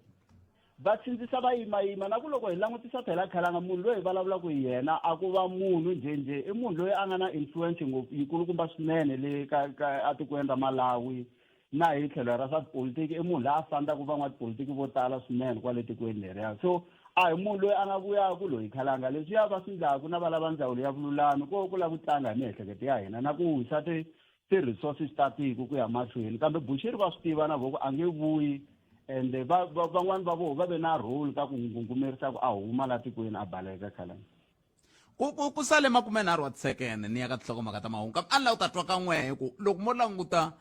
va sindzisa va yimayima na ku loko hi langutisa phela khalanga munhu loyi hi vulavula ku yena a ku va munhu njhenjhe i munhu loyi a nga na influence ngopfu yikulukumba swinene le ka atikweni ra Malawi na hi tlhelo ra swa politiki i munhu la a fandaku van'watipolitiki vo tala swinene kwale tikweni leriya so a hi munhu loyi a nga vuyaku loyi khalanga leswi ya va swi ndlaku na valava ndzawulo ya vululami ku lava ku tlanga hi miehleketo ya hina na ku wisa ti-resources ta tiko ku ya mahlweni kambe Bushiri va swi tiva na vo ku a nge vuyi ende van'wani va voho va ve na role ka ku ngungumerisa ku a huma la tikweni a baleka khalanga ku sale 30 wa tisekende ni ya ka tinhlokomhaka ta mahungu kambe a ni la u ta twa kan'we ku loko mo languta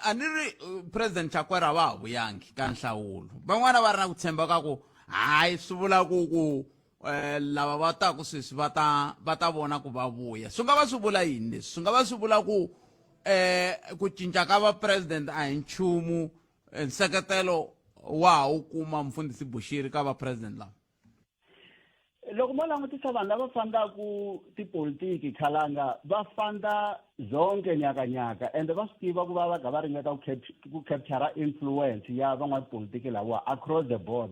a ni ri president Chakwera va ha vuyangi ka nhlawulo van'wana va ri na ku tshemba ka ku hayi swi vula ku lava va taku sweswi va ta vona ku va vuya swi nga va swi vula yini leswi swi nga va swi vula ku cinca ka va president a hi nchumu nseketelo wa wu kuma mfundhisi Bushiri ka va president lava loko mo langutisa vanhu lava fandaku tipolitiki khalanga va fanda zonke nyakanyaka ende va swi tiva ku va ga va ringeta ku captura influence ya van'watipolitiki lawa across the board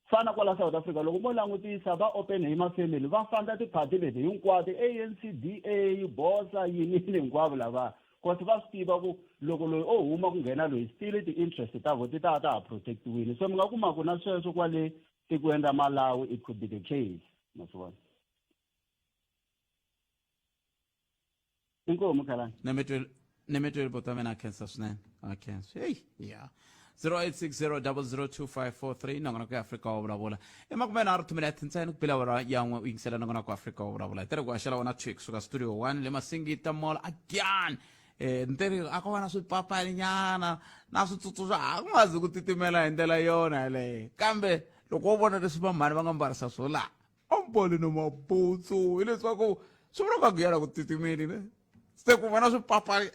fana kwala South Africa loko mo langutisa va open hi mafamily va fanda tiphati leti hinkwato ANCDA bosa yini hinkwavo lava because va swi tiva ku loko loyi o huma ku nghena loyi still ti-interest ta vo ti ta ha protectiwile so mi nga kuma ku na sweswo kwale tikweni ra Malawi it could be the case naswona inkomo khalanga nemetweli botame na cancer swinene a cancer hey yeah 0860002543 nangona ku Afrika wa vulavula emakumeni a ri tuminete ntsena ku bila wara yan'we u yingisela nangona ku Afrika wa vulavula hi tere ku haxela wona twix suka studio 1 le Masingita mall again nteri a ka vona swipapalinyana na switsutsu a ku nga zi ku titimela hi ndlela yona yaleyo kambe loko wo vona leswi vamhani va nga mbarisa swo laha a mbali na mabutsu hileswaku swi vula ku yala ku titimeli ne se ku vona swipapali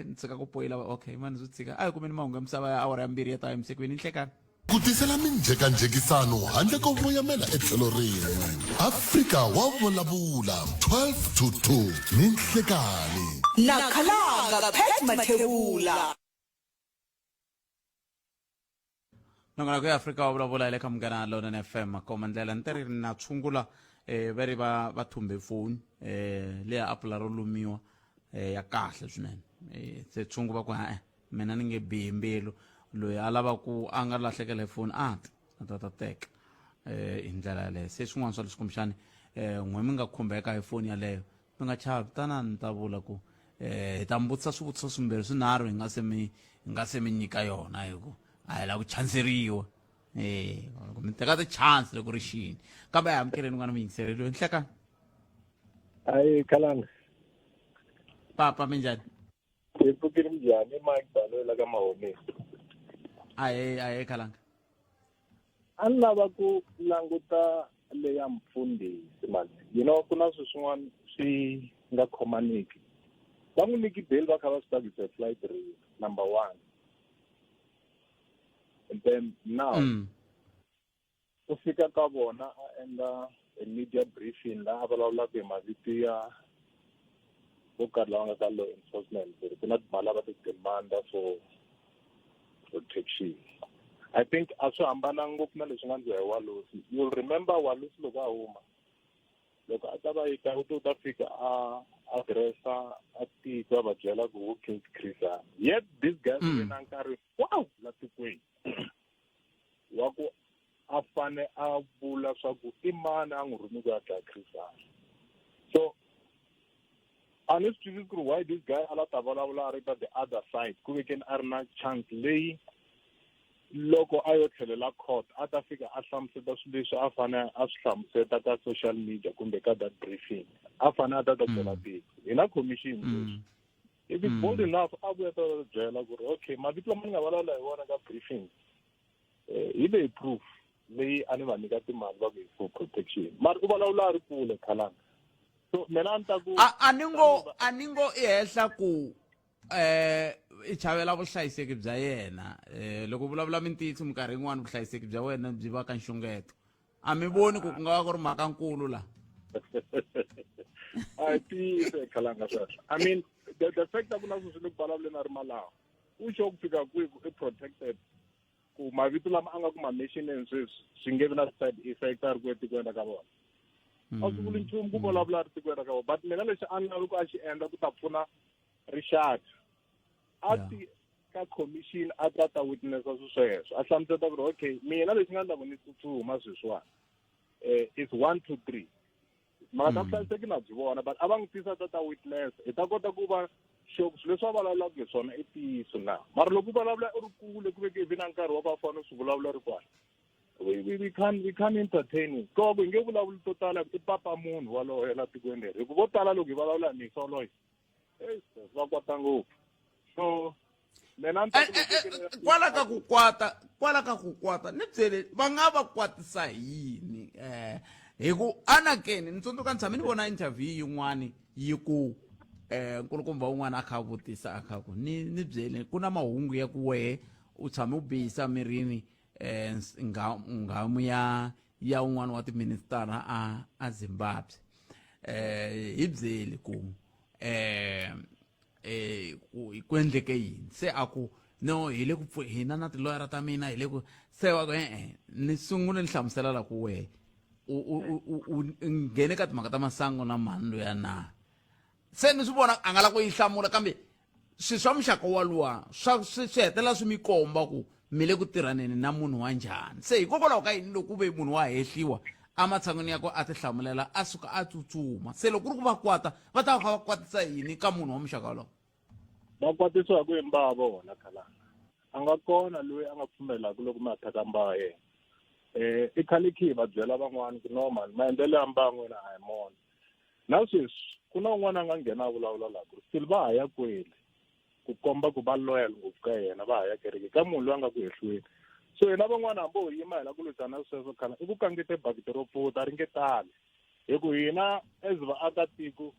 ni tshika ku poyila okay mani swi tshika a hi kumeni mahungu ya misava ya awara ya 2 ya ta emsekweni nhlekani ku tisela minjhekanjhekisano handle ko voyamela etlhelo rin'we Afrika wa vulavula 12 to 2 ni nhlekani na khalanga Pat Mathebula nangona ku Afrika wa vulavula ile ka Munghana Lonene FM koma ndlela nteri na tshungula veri va thumbe phone le ya apula ro lumiwa ya kahle swinene se tshungu va ku mina ni nge bihi mbilu loyi a lava ku a nga lahlekela phone ta teka hi ndlela yaleyo se swin'wana swa leswi kumbexani n'we mi nga khumbeka hi foni yaleyo mi nga chavi tanani ta vula ku hi ta mi vutisa swivutiso swimbirhi swinharhu hi nga se mi nyika yona hi ku a hi la ku chanseriwa mi teka ti-chance loko ri xini kambe a hi amukeleni n'wana mi yingiseleriwe nhlekani hayi khalanga papa minjhani hi pfukile njhani Mike Balola ka Mahomeni ahe khalanga a ni lava ku languta leya mfundhisi mani ku na swin'wana swi nga khomaniki va n'wi niki bail va kha va swi tagisa flight number 1 and then now ku fika ka vona a endla a media briefing laha a vulavulaka hi mavito ya vo karhi lava nga ka law enforcement ku na timali lava ti demanda for protection. I think a swi hambana ngopfu na leswi nga ndzi hi Walusi. You'll remember Walusi loko a huma loko a ta va yita u ta fika a adressa a tiko va byela ku who killed Chris. Yet this guy na nkarhi wow la tikweni wa ku a fane a vula swa ku i mani a n'wi rhumi ku ya dlaya Chris. So honestly why this guy a la ta vulavula ri ka the other side ku vekeni a ri na chance leyi loko a yo tlhelela court a ta fika a hlamuseta swilo leswi a fane a swi hlamuseta ka social media kumbe ka that briefing a fane a ta byela tiko hi na commission leswi if it's bold enough a vuya ta byela ku ri okay mavito lama ni nga vulavula hi wona ka briefing hi le proof leyi a ni va nyika timali va ku for protection mara u vulavula ri kule khalanga so mina a ni ta ku a ni ngo ehehla ku i chavela vuhlayiseki bya yena loko vulavula mintiyiso minkarhi yin'wana vuhlayiseki bya wena byi va ka nxungeto a mi voni ku nga va ku ri mhaka nkulu la a tiyise khalanga sweswo I mean the fact ku na swilo swi le ku vulavuleni a ri malawo u xo ku fika kwihi ku i protected ku mavito lama a nga ku ma-mentioneni sweswi swi nge vi na side effect a ri ku etikweni ka vona a swi vuli nchumu ku vulavula ri tikweni ka vona but mina lexi a ni lavi ku a xi endla ku ta pfuna rixaka a ti ka commission a ta witnessa sweswo a hlamuseta ku ri okay mina lexi nga ndla ku ni tsutsuma sweswiwani it's 1 2 3 mara ta hlayiseki na byi vona but a va n'wi tisa ta witness hi ta kota ku va swilo leswi va vulavulaka hi swona i ntiyiso na mara loko u vulavula u ri kule ku veke vi na nkarhi wa ku a fanele swi vulavula ri kwala we can't entertain it ko ku hi nge vulavuli to tala i papa munhu waloyo la tikweni leri hi ku vo tala loko hi vulavula ni soloyo va kwata ngopfu so mina kwala ka ku kwata ni byele va nga va kwatisa yini hi ku anakeni ni tsundzuka ni tshame ni vona interview yin'wani yi ku nkulukumba wun'wana a kha vutisa a kha ku ni byele ku na mahungu ya ku wehe u tshame u bihisa mirini ngamu ya un'wana wa tiministara a Zimbabwe hi byeli ku ku endleke yini se aku no hi le ku hina na tiloyara ta mina hi le ku se wa ku ni sungule ni hlamusela la ku wehe u nghene ka timhaka ta masangu na mani loya na se ni swi vona a nga la ku yi hlamula kambe swi swa muxaka waluwa swi hetela swi mi komba ku mi le ku tirhaneni na munhu wa njhani se hikokwalaho ka yini loko ve munhu wa hehliwa ematshan'wini ya ku a ti hlamulela a suka a tsutsuma se loko ku ri ku va kwata va ta va kwatisa yini ka munhu wa muxaka walowo va kwatisiwa ku hi mbaa vona khalanga a nga kona loyi a nga pfumelaka loko mi athaka mbaa yena i khale khi va byela van'wana ku normal maendlelo ya mbaa n'wina a hi mona na sweswi ku na un'wana a nga nghena a vulavula laha ku ri still va ha ya kwele ku komba ku va loyal ngopfu ka yena va ha ya kereke ka munhu loyi a nga ku hehlweni so hina van'wana hambi ho yima hi la ku lwisana na sweswo khala i ku kangete bakiti ro pfuta ri nge tali hi ku hina as vaakatiko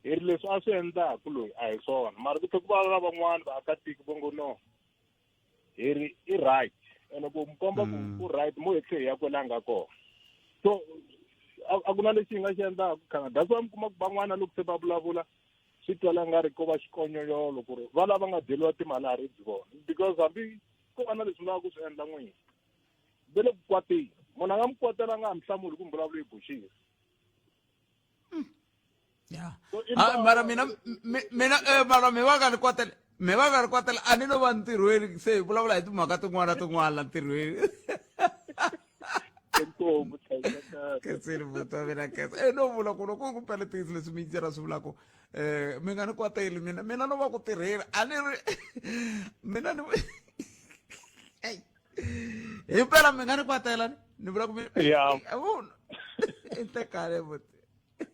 hi ri leswi a swi endlaku loyi a hi swona mara ku tlhe ku va van'wana vaakatiko va ngo no hi ri i right ene ku mi komba ku right mo hi tlhe hi ya kwele a nga kona so a ku na lexi hi nga xi endlaku khana that's why mi kuma ku van'wana loko se va vulavula swi twala nga ri ko va xikonyonyolo ku ri va lava nga dyeliwa timali a ri byi vona because hambi ko va na leswi lava ku swi endla n'wina ve le ku kwateni munhu a nga mi kwatela a nga ha mi hlamuli ku mi vulavula hi boxini mara mara mi va nga ni kwatela a ni lo va ntirhweni se hi vulavula hi timhaka tin'wana na tin'wana la ntirhweni inkomu hlayisa Ketseni buta mina ketse no vula ku loko ku pele tisi leswi mi yira swi vula ku mi nga ni kwateli mina no va ku tirhela a ni ri mina ni impela mi nga ni kwatela ni vula ku ya avuna intekale buti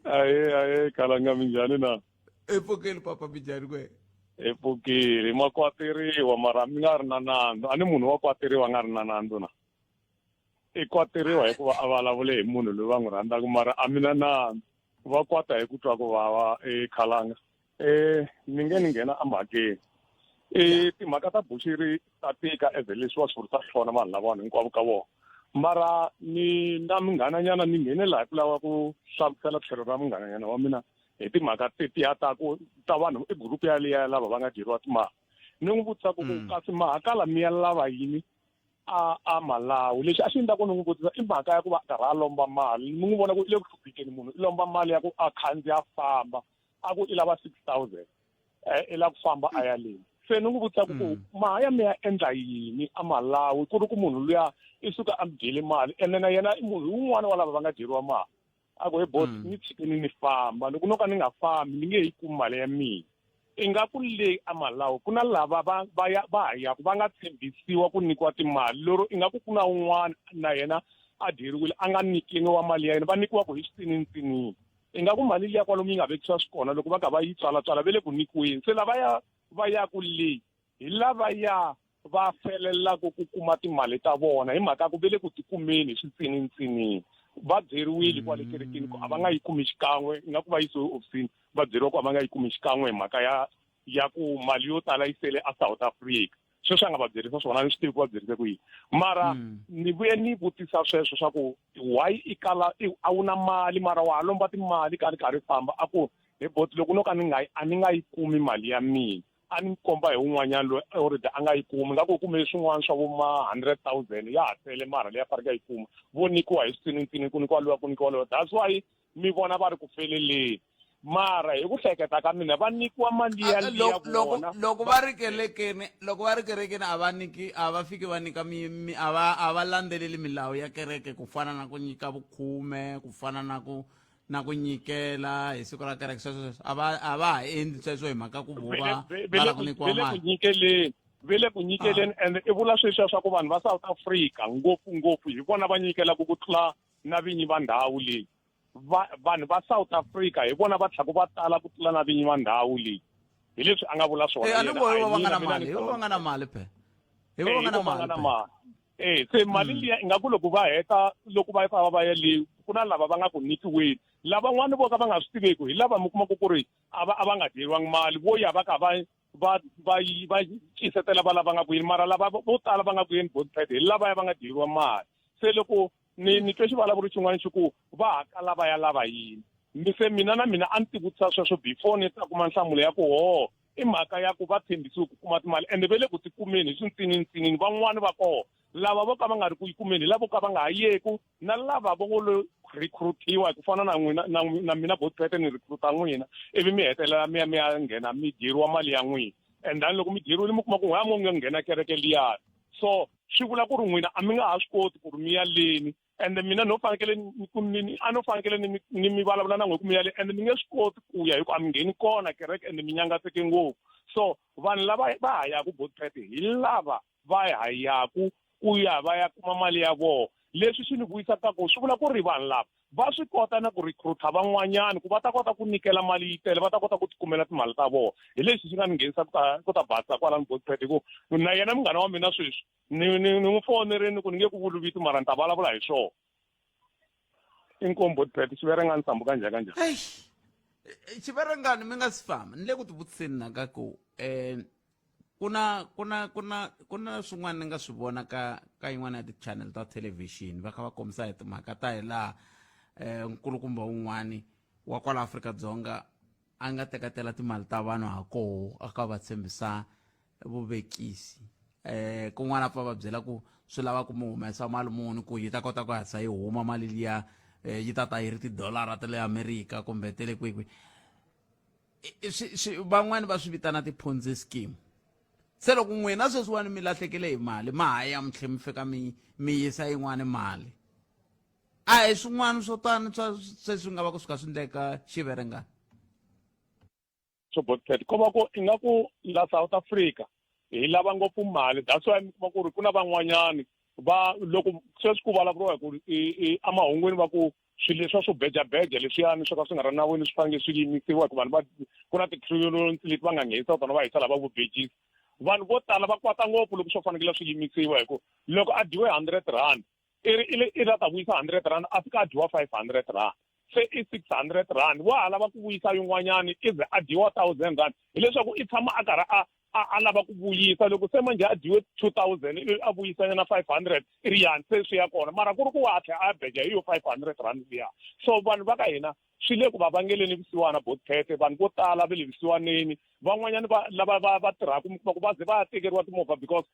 aye kalanga minjhani na epfukeli papa minjhani kwe epfukile ma kwateriwa mara mi nga ri na nandzu a ni munhu wa kwateriwa nga ri na nandzu na i kwateriwa hikuva a vulavule hi munhu loyi va n'wi rhandzaka mara a mi na nandzu va kwata hi ku twa ku vava khalanga ni nge ni nghena emhakeni timhaka ta bushiri ta tika as leswi va swi vurisa swona vanhu lavawani hinkwavo ka vona mara ni na minghananyana ni nghene laha hi ku lava ku hlamusela tlhelo ra minghananyana wa mina hi timhaka tetiya ta vanhu i gurupu yaliya lava va nga dyeriwa timali ni n'wi vutisa ku kasi mahakala mi ya lava yini a Malawi lexi a xi endla ku ni n'wi vutisa i mhaka ya ku va karhi a lomba mali ni n'wi vona ku i le ku hluphekeni munhu i lomba mali ya ku a khandziya famba a ku i lava 6,000 i lava ku famba a ya leni se ni n'wi vutisa ku mahaya mi ya endla yini a Malawi ku ri ku munhu luya i suka a mi dyele mali ene na yena i munhu wun'wana wa lava va nga dyeriwa mali a ku he boss ni tshikini ni famba loko no ka ni nga fambi ni nge yi kumi mali ya mina ingaku leyi a Malawi ku na lava va yaku va nga tshembisiwa ku nyikiwa timali lero ingaku ku na un'wana na yena a dyeriwile a nga nyikiwa mali ya yena va nyikiwa ku hi switsinitsinini ingaku mali liya kwalomu yi nga vekisiwa swikona loko va ka va yi tswalatswala ve le ku nyikiweni se lava va yaku leyi hi lava ya va felelaku ku kuma timali ta vona hi mhaka ku ve le ku tikumeni hi switsinitsinini va byeriwile kwale kerekeni ku a va nga yi kumi xikan'we ingaku va yisiwe ofisini va byeriwa ku a va nga yi kumi xikan'we hi mhaka ya ku mali yo tala yi sele a South Africa sweswo a nga va byerisa swona ni swi tivi ku va byerise ku yini mara ni vuye ni vutisa sweswo swa ku why i kala a wu na mali mara wa ha lomba timali ka ni karhi famba a ku he bot loko no ka ni nga yi kumi mali ya mina a ni komba hi un'wanyana loyi already a nga yi kumi nga ku kume swin'wana swa vo ma 100,000 ya ha tele mara leyi a faneke a yi kuma vo nyikiwa hi switsinitsinini ku nyikiwa loyi ku nyikiwa loyi that's why mi vona va ri ku feleleni mara hi ku hleketa ka mina va nyikiwa mali ya liya vona loko va ri kerekeni a va fiki va nyika a va landzeleli milawu ya kereke ku fana na ku nyika vukhume ku fana na ku nyikela hi siku ra kereke sweswo a va ha endli sweswo hi mhaka ku va la ku nyikiwa mali vele ku nyikeleni and i vula sweswiya swa ku vanhu va South Africa ngopfungopfu hi vona va nyikelaku ku tlula na vinyi va ndhawu leyi vanhu va South Africa hi vona va tlhaku va tala ku tlula na vinyi va ndhawu leyi hi leswi a nga vula swona a ni vo va nga na mali hi va nga na mali pe hi va nga na mali se mali liya ingaku loko va heta loko va fava va ya le ku na lava va nga ku nyikiweni lavan'wana vo ka va nga swi tiveki hi lava mi kuma ku ri a va nga dyeriwangi mali vo ya va ka va cisetela va lava nga ku yini mara lava vo tala va nga ku yini botped hi lavaya va nga dyeriwa mali se loko ni twe xivulavuri xin'wana xi ku va haka lava ya lava yini se mina na mina a ni ti vutisa sweswo before ni ta kuma nhlamulo ya ku i mhaka ya ku va tshembisiwe ku kuma timali ende ve le ku tikumeni hi swintsinitsinini van'wani va koho lava vo ka va nga ri ku yi kumeni lavo ka va nga ha yeku na lava vo lo recruitiwa hi ku fana na n'wina na mina botpete ni recruita n'wina ivi mi hetelela mi ya nghena mi dyeriwa mali ya n'wina and then loko mi dyeriwile mi kuma ku n'we ya mo nge nghena kereke liyani so swi vula ku ri n'wina a mi nga ha swi koti ku ri mi ya leni ende mina no fanekele a no fanekele ni mi vulavula na n'we ku mi ya le ende mi nge swi koti ku ya hi ku a mi ngheni kona kereke ende mi nyangaseke ngopfu so vanhu lava va hayaku botpete hi lava va hayaku ku ya va ya kuma mali ya vona leswi swi ni vuyisaka ku swi vula ku ri vanhu lava va swi kota na ku recruita van'wanyana ku va ta kota ku nyikela mali yi tele va ta kota ku tikumela timali ta vona hi leswi swi nga ni nghenisa ku ta basa kwalani botpete ku na yena munghana wa mina sweswi ni n'wi fonerini ku ni nge ku vuluviti mara ni ta vulavula hi swona inkomu botpete xiverengani sambu kanjhani xiverengani mi nga si famba ni le ku ti vutiseni naka ku ku na swin'wana ni nga swi vona ka yin'wana ya ti-channel ta television va kha va kombisa hi timhaka ta hi laha nkulukumba wun'wani wa kwala Afrika-Dzonga a nga tekatela timali ta vanhu ha koho a ka va tshembisa vuvekisi kun'wana pfa va byela ku swi lava ku mi humesa mali muni ku yi ta kota ku hatlisa yi huma mali liya yi ta ta yi ri $, ta le America kumbe te le kwikwi van'wani va swi vitana ti-Ponzi scheme se loko n'wina sweswiwani mi lahlekele hi mali ma haya mi tlhe mi fika mi yisa yin'wani mali a hi swin'wana swo tani swi nga va ku suka swi ndleka xiverengana so Botpet ko va ku ingaku la South Africa hi lava ngopfu mali that's why mi kuma ku ri ku na van'wanyani va loko sweswi ku vulavuriwa ku amahungwini va ku swilo leswiya swo beja leswiyani swo ka swi nga ri nawini swi fanele swi yimisiwa ku vanhu ku na ti-criminals leti va nga nghenisa tona va hisa lava vubejisi vanhu vo tala va kwata ngopfu loko swo fanekele swi yimisiwa hi ku loko a dyiwe 100 rand i ta vuyisa 100 rand a fika a dyiwa 500 rand se i 600 rand wa ha lava ku vuyisa yin'wanyani i ze a dyiwa 1000 rand hileswaku i tshama a karhi a lava ku vuyisa loko se manje a dyiwe 2000 a vuyisanyana 500 i ri yani se swi ya kona mara ku ri ku wa tlhe a beja hi yo 500 rand liya so vanhu va ka hina swi le ku va vangeleni vusiwana Botpet vanhu vo tala va le vusiwaneni van'wanyani lava va tirhaka mi kuma ku va ze va tekeriwa timovha because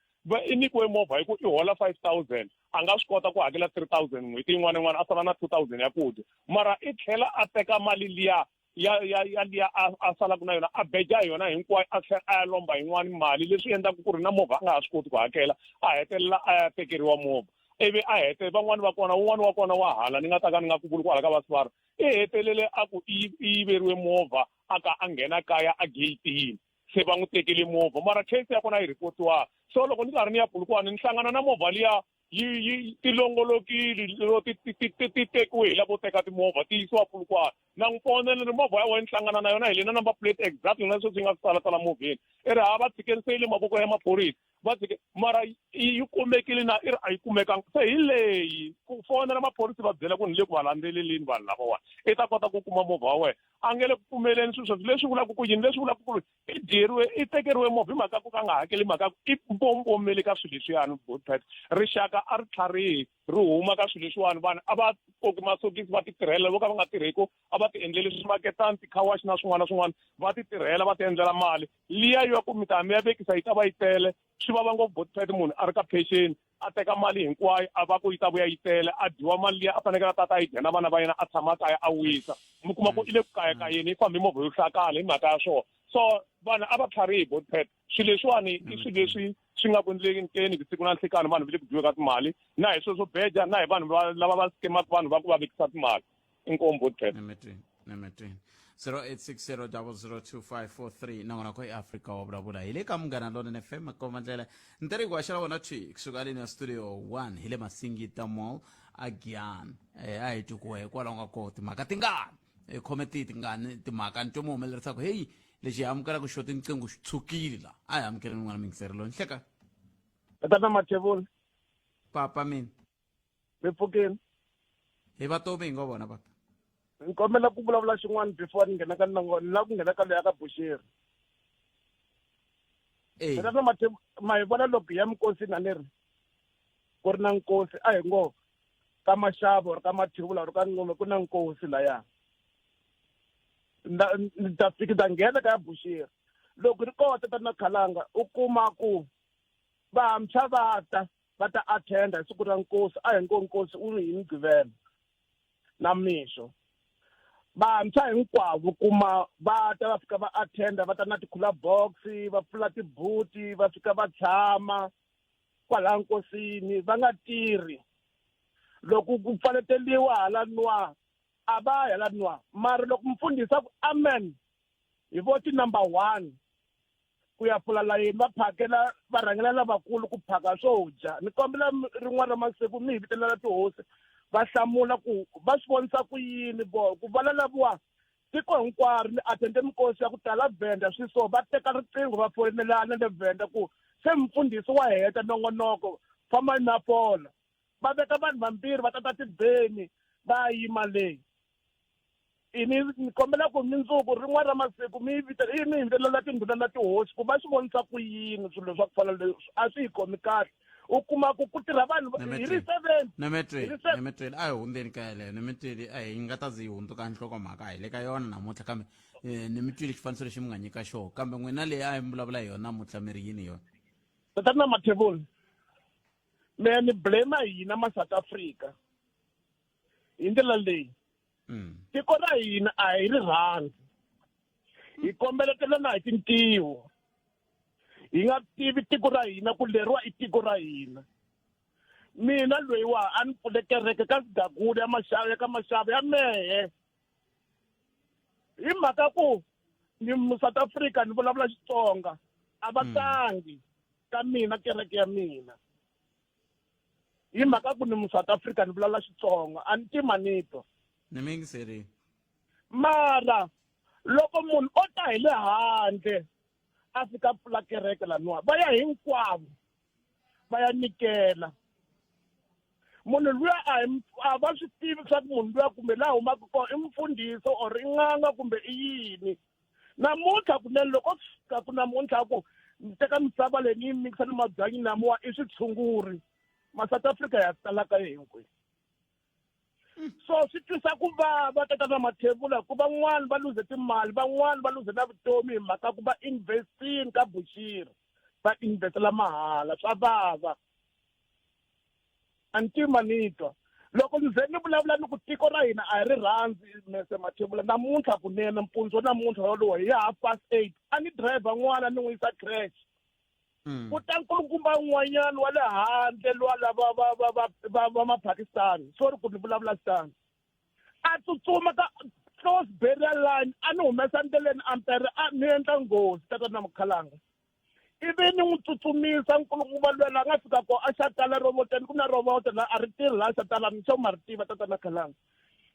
i nyikiwe movha hi ku i hola 5000 a nga swi kota ku hakela 3000 n'hweti yin'wana yin'wana a sala na 2000 ya ku dya mara i tlhela a teka mali liya ya liya a salaku na yona a beja hi yona hinkwayo a tlhela a ya lomba yin'wani mali leswi endlaku ku ri na movha a nga ha swi koti ku hakela a hetelela a ya tekeriwa movha ivi a hete van'wani va kona wun'wani wa kona wa hala ni nga ta ka ni nga ku vuli kwala ka vasipara i hetelele a ku i yiveriwe movha a ka a nghena kaya a gate-ini se va n'wi tekele movha mara case ya kona yi ripotiwa so loko ni karhi ni ya Polokwane ni hlangana na movha liya yi tilongolokile ti tekiwe hi lavo teka timovha ti yisiwa Polokwane na n'wi fonela ni movha ya wena ni hlangana na yona hi le na number plate exactly na sweswi yi nga tsala movheni i ri hava tshikeniseli mavoko ya maphorisa va tshike mara yi kumekile na i ri a yi kumekangi se hi leyi ku fonela maphorisa va byela ku ni le ku va landzeleleni vanhu lavawani i ta kota ku kuma movha wa wena a nge le ku pfumeleni swilo sweswi leswi vulaka ku yini leswi vulaka ku ri i dyeriwe i tekeriwe movha hi mhaka ku ka nga hakeli mhaka ku i mbombomeli ka swilo leswiyani Botpet rixaka a ri tlharihi ri huma ka swilo leswiwani vanhu a va koki masokisi va ti tirhela loko va nga tirheki a va ti endleli swimaketani tikhawaxi na swin'wana na swin'wana va ti tirhela va ti endlela mali liya yo ku mi ta mi ya vekisa yi ta va yi tele swi vava ngopfu Botpet munhu a ri ka pension a teka mali hinkwayo a va ku yi ta vuya yi tele a dyiwa mali liya a fanekele a tata yi dya na vana va yena a tshama kaya a wisa mi kuma ku i le ku kaya ka yeni i fambi movha yo hlakala hi mhaka ya swona so vanhu a va tlharihi Botpet swilo leswiwani i swilo leswi swi nga ku endlekeni hi siku na nhlekani vanhu va le ku dyiwe ka timali na hi swilo swo beja na hi vanhu lava va skemaka vanhu va ku va vekisa timali inkomu Botpet 0860002543 nangona ko eAfrica wa vulavula hi le ka Munghana Lonene FM makoma ndlela ntiriko wa xala wona twi kusuka le na studio 1 hi le Masingita Mall a Giyani a hi tikuwa hikwalaho nga ko timhaka tingani committee tingani timhaka ni tomo humelerisa ku hey lexi amukela ku xo tinqingo xi tshukile la a hi amukela n'wana mingiserelo nhleka tata Mathebula papa mina mi pfukini hi vatomi hi ngo vona papa ni kombela ku vulavula xin'wana before ni nghena ka na ku nghena ka leya ka Bushiri tata Mathebula ma hi vona loko ya minkosi na ni ri ku ri na nkosi a hi ngo ka Mashava or ka Mathebula or ka Ngome ku na nkosi laya ni ta fika nghena ka Bushiri loko ri kota tata Khalanga u kuma ku vantshwa va ta attenda hi siku ra nkosi a hi ngo nkosi u hi ni givela na mixo vantshwa hinkwavo kuma va ta va fika va attenda va ta na ti-cooler box va pfula tibuti va fika va tshama kwalaha nkosini va nga tirhi loko ku pfaleteliwa hala nwa a va hala nwa mara loko mfundhisa ku amen hi voti number 1 ku ya pfula layeni va phakela va rhangela lavakulu ku phaka swo dya ni kombela rin'wana ra masiku mi hi vitelela tihosi va hlamula ku va swi vonisa ku yini ku vala laviwa tiko hinkwaro ni attende minkosi ya ku tala Venda swi so va teka riqingho va foyinelana le Venda ku se mfundhisi wa heta nongonoko famba na pona va veka vanhu vambirhi va tata tibeni va yima leyi ni kombela ku mindzuku rin'wana ra masiku mi hi vitelela tindhuna na tihosi ku va swi vonisa ku yini swilo swa ku fana leswi a swi hi khomi kahle u kuma ku tirha vanhu hi ri 7 nemetweni a hi hundzeni ka yeleyo nemetweni a hi nga ta zi hi hundzuka nhlokomhaka a hi le ka yona namuntlha kambe nemetwile xifaniso lexi mi nga nyika xona kambe n'wina leyi a hi mi vulavula hi yona namuntlha mi ri yini yona tatana Mathebula me ni blame hina ma South Africa hi ndlela leyi tiko ra hina a hi ri rhandzi hi kombeletelana hi tintiho hi nga tivi tiko ra hina ku leriwa i tiko ra hina mina loyiwa a ni pfule kereke ka Sidagule ka Maxava ya mehe hi mhaka ku ni South Africa ni vulavula Xitsonga a va tangi ka mina kereke ya mina hi mhaka ku ni South Africa ni vulavula Xitsonga a ni timanito ni mi yingiserile mara loko munhu o ta hi le handle a fika pfula kereke laniwa va ya hinkwavo va ya nikela munhu luya a va swi tivi swa ku munhu luya kumbe laha humaka kona i mfundhiso or i n'anga kumbe i yini namuntlha kunene loko fika ku namuntlha ku teka misava leyi ni yi mikisa ni mabyanyi namuwa i switshunguri ma-South Africa ya talaka hinkwenu so swi twisa ku va teka na mathebula ku van'wani va luze timali van'wani va luze na vutomi hi mhaka ku va investini ka Bushiri va investela mahala swa vava a ni timanitwa loko ni ze ni vulavula ni ku tiko ra hina a hi ri rhandzi mese mathebula namuntlha kunene mpundzu namuntlha wolowo hi 8:30 a ni driver n'wana ni n'wi yisa crash kuta nkulukumba un'wanyana wa le handle lwa lava va mapakistani sorry ku ni vulavula xitani a tsutsuma ka close barrier line a ni humesa ndleleni ampere a ni endla nghozi tata na mukhalanga ivi ni n'wi tsutsumisa nkulukumba lwela a nga fika ko a xatala roboteni ku na roboto la a ri tirhi la xatala ni xo ma ri tiva tata na khalanga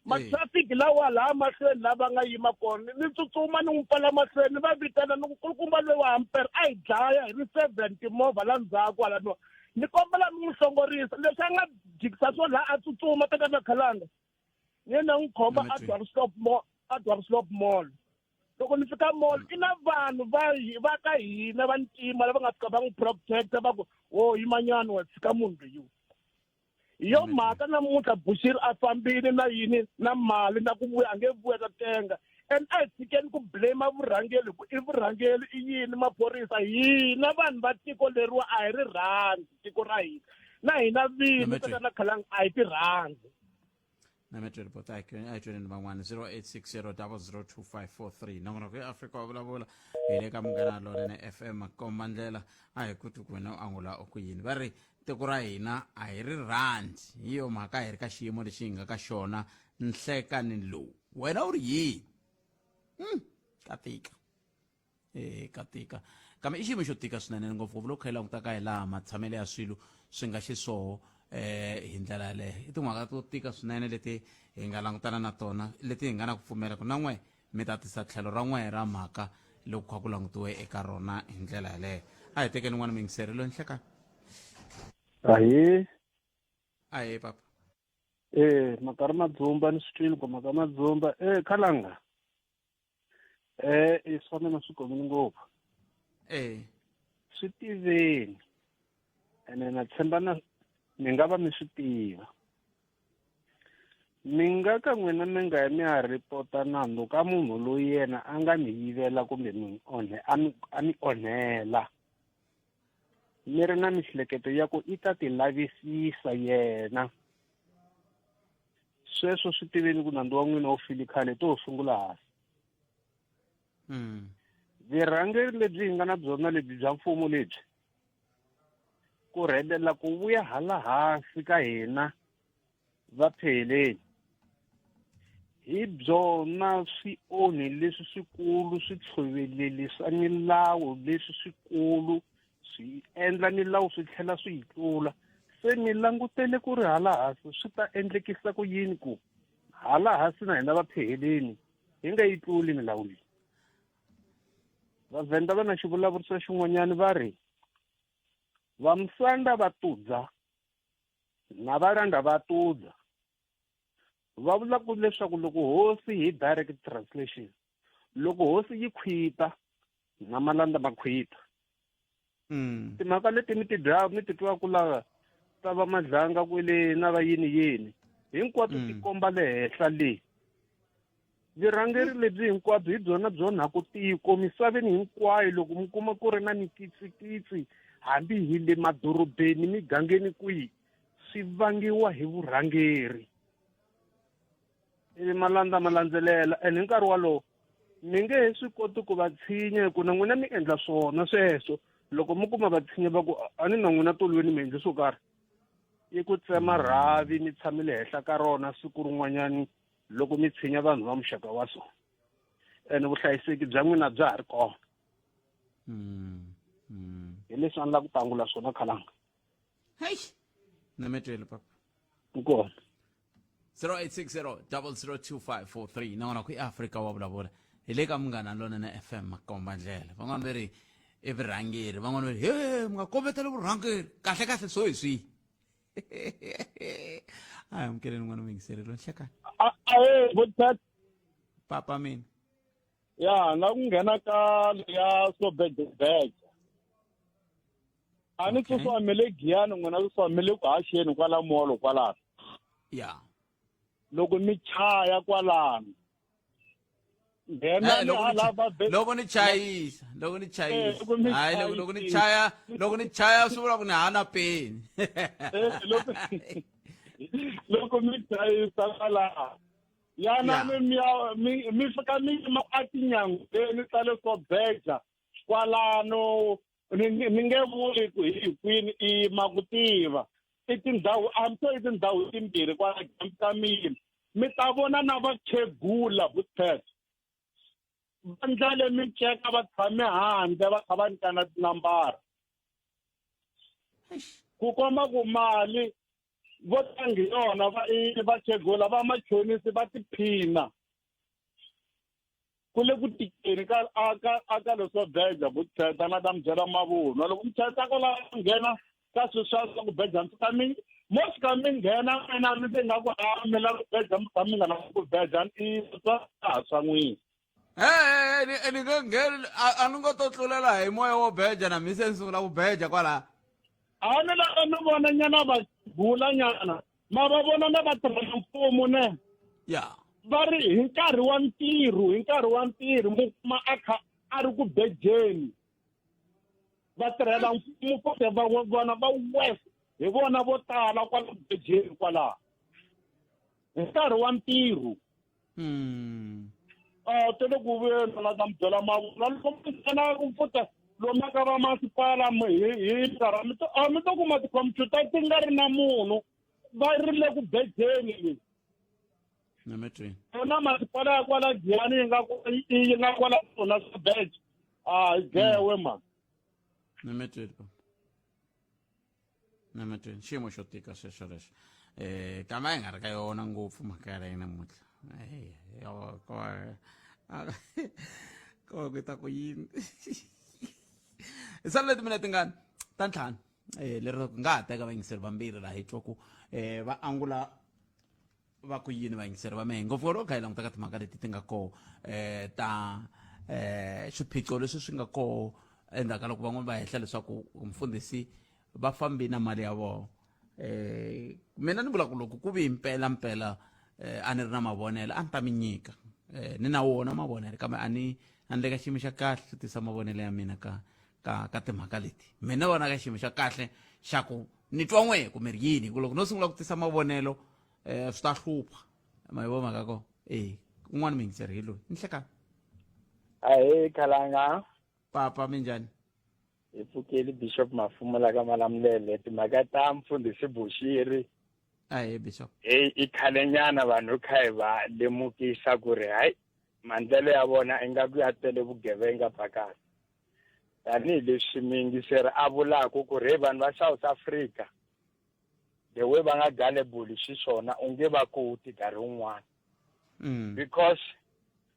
matrafiki lawa laha mahlweni lava nga yima kona ni tsutsuma ni n'wi pfala mahlweni va vitana ni nkulukumba loyi wa hampere a hi dlaya hi ri 7 timovha la ndzhaku hala niwa ni kombela ni n'wi hlongorisa leswi a nga jikisa swona laha a tsutsuma tata na khalanga ni n'wi khoma a Dwarsloop Mall loko ni fika mall i na vanhu va ka hina va ntima lava nga fika va n'wi protecta va ku wo yimanyana wa tshika munhu loyiwa hi yo mhaka namuntlha Bushiri a fambile na yini na mali na ku vuya a nge vuya ka tenga and a hi tshikeni ku blame vurhangeli ku i vurhangeli i yini maphorisa hina vanhu va tiko leriwa a hi ri rhandzi tiko ra hina na hina vini tata na khalanga a hi ti rhandzi na metro report a hi tweneni van'wana 0860002543 nongonoko ya Afrika wa vulavula hi le ka Munghana Lonene FM komba ndlela a hi kuti ku wena u angula ku yini va ri tiko ra hina a hi ri rhandzi hi yo mhaka hi ri ka xiyimo lexi hi nga ka xona nhlekani lowu wena u ri yini katika katika kambe i xiyimo xo tika swinene ngopfungopfu loko kha hi languta ka hi laha matshamelo ya swilo swi nga xiswoho hi ndlela yaleyo i timhaka to tika swinene leti hi nga langutana na tona leti hi nga na ku pfumela ku na n'we mi ta tisa tlhelo ra n'we ra mhaka loko kha ku langutiwe eka rona hi ndlela yaleyo a hi tekeni n'wana mingiserelo nhlekani ahee papa mhaka ri madzumba ni swi twile ku mhaka madzumba khalanga i swona na swi komile ngopfu swi tiveni ene na tshemba na mi nga va mi swi tiva mi nga ka n'wina mi nga ya mi ya ripota nandzu ka munhu loyi yena a nga mi yivela kumbe a mi onhela mi ri na mihleketo ya ku i ta ti lavisisa yena sweswo swi tiveni ku nandzu wa n'wina wu fili khale to wu sungula hansi virhangeri lebyi hi nga na byona lebyi bya mfumo lebyi ku rhelela ku vuya hala hansi ka hina vapheleni hi byona swi onhi leswi swikulu swi tshoveleli swa milawu leswi swikulu swi endla milawu swi tlhela swi hi tlula se mi langutele ku ri hala hansi swi ta endlekisa ku yini ku hala hansi na hina vapheleni hi nga yi tluli milawu leyi vaVenda va na xivulavuriso xin'wanyana va ri vamsanda va tudza na varanda va tudza va vula ku leswaku loko hosi hi direct translation loko hosi yi khwita na malanda ma khwita timhaka leti mi ti twaku laha ta va madlanga kwele na va yini hinkwato ti komba le henhla leyi virhangeri lebyi hinkwabyo hi byona byonhaku tiko misaveni hinkwayo loko mi kuma ku ri na mikitsikitsi hambi hi le madorobeni migangeni kwihi swi vangiwa hi vurhangeri ivi malanda ma landzelela ene hi nkarhi walowo mi nge he swi koti ku va tshinya hi ku na n'wina mi endla swona sweswo loko mi kuma va tshinya va ku a ni na n'wina tolweni mi endle swo karhi i ku tsema rhavi mi tshamile henhla ka rona siku rin'wanyani loko mi tshinya vanhu va muxaka wa so ene vuhlayiseki bya n'wina bya ha ri kona hi leswi a ni la ku tangula swona khalanga Hey, nametwele papa. Nkona. 0860 naona ku Africa wa vulavula hi le ka Munghana Lonene na FM makomba ndlela van'wana va ri i vurhangeri van'wana va ri he mi nga kombetela vurhangeri kahle kahle so hi swi hayi amkeleni n'wana mingiselelo nhlekani Bothpet papa mina ya na ku nghena ka ya Sobekbek a ni tsutsumele giyani n'wina tsutsumele ku haxeni kwala molo kwala ya loko mi chaya kwalano nghena loko ni chayisa hayi loko ni chaya swi vula ku ni hana peni loko mi chayisa kwalano yana mi fika mi yima atinyangweni ta le Sobekja kwalano ni nge vuli ku hi kwini i makutiva i tindhawu i tindhawu timbirhi kwala ka mina mi ta vona na vakhegula Bothpet va ndlale miceka va tshame handle va kha va nyikana tinambara ku komba ku mali vo tangi yona vakhegula va machonisi va tiphina ku le ku tikeni ka aka leswo beja Bothpet na ta mi byela mavunwa loko mi chayisa ko la nghena ka swilo swa ku beja mi fika mi most ka mi nghena mina mi te nga ku mi la ku beja mi mi nga na ku beja i swa n'wina ni nge ngheni a ni ngo to tlulela hi moya wo beja na mi se ni sungula ku beja kwala a ni la ni vona nyana va bula nyana ma va vona na vatirhela mfumo ne ya va ri hi nkarhi wa ntirho mukuma a ri ku bejeni vatirhela mfumo kumbe vona va west hi vona vo tala kwala bejeni kwalaha hi nkarhi wa ntirho tele ku veni na ta mi byela mavunwa loko mi nghena ku futa lomu ka va masipala hi nkarhi mi to kuma tikhompyuta ti nga ri na munhu va ri le ku bejeni na masipala ya kwala Giyani yi nga kwala na Sobekja hi gewe ma nametweni xiyimo xo tika sweswo leswi kama yi nga ri ka yona ngopfu mhaka ya leyi namuntlha ko ku ta ku yini hi sala leti mina tingani ta ntlhanu lero ku nga ha teka vayingiseri vambirhi laha hi twa ku va angula va ku yini vayingiseri va mehe ngopfu loko kha hi languta ka timhaka leti ti nga koho ta swiphiqo leswi swi nga koho endzhaku ka loko van'wana va hehla leswaku mfundhisi va fambi na mali ya vona mina ni vula ku loko ku vi mpela a ni ri na mavonelo a ni ta mi nyika ni na wona mavonelo kambe a ni le ka xiyimo xa kahle xo tisa mavonelo ya mina ka timhaka leti mina vona ka xiyimo xa kahle xa ku ni twa n'we ku mi ri yini ku loko no sungula ku tisa mavonelo swi ta hlupha ma yi vo mhaka ko un'wana mingiseri hi loyi ni hlekani ahee khalanga papa minjhani hi pfukeli Bishop Mafumula ka Malamulele timhaka ta mfundhisi Bushiri Bishop i khalenyana vanhu kha hi va lemukisa ku ri hayi mandlelo ya vona ingaku ya tele vugevenga pakasi tanihileswi mingiseri a vulaka ku ri vanhu va South Africa the way va nga gullible xiswona u nge va koti nkarhi wun'wana because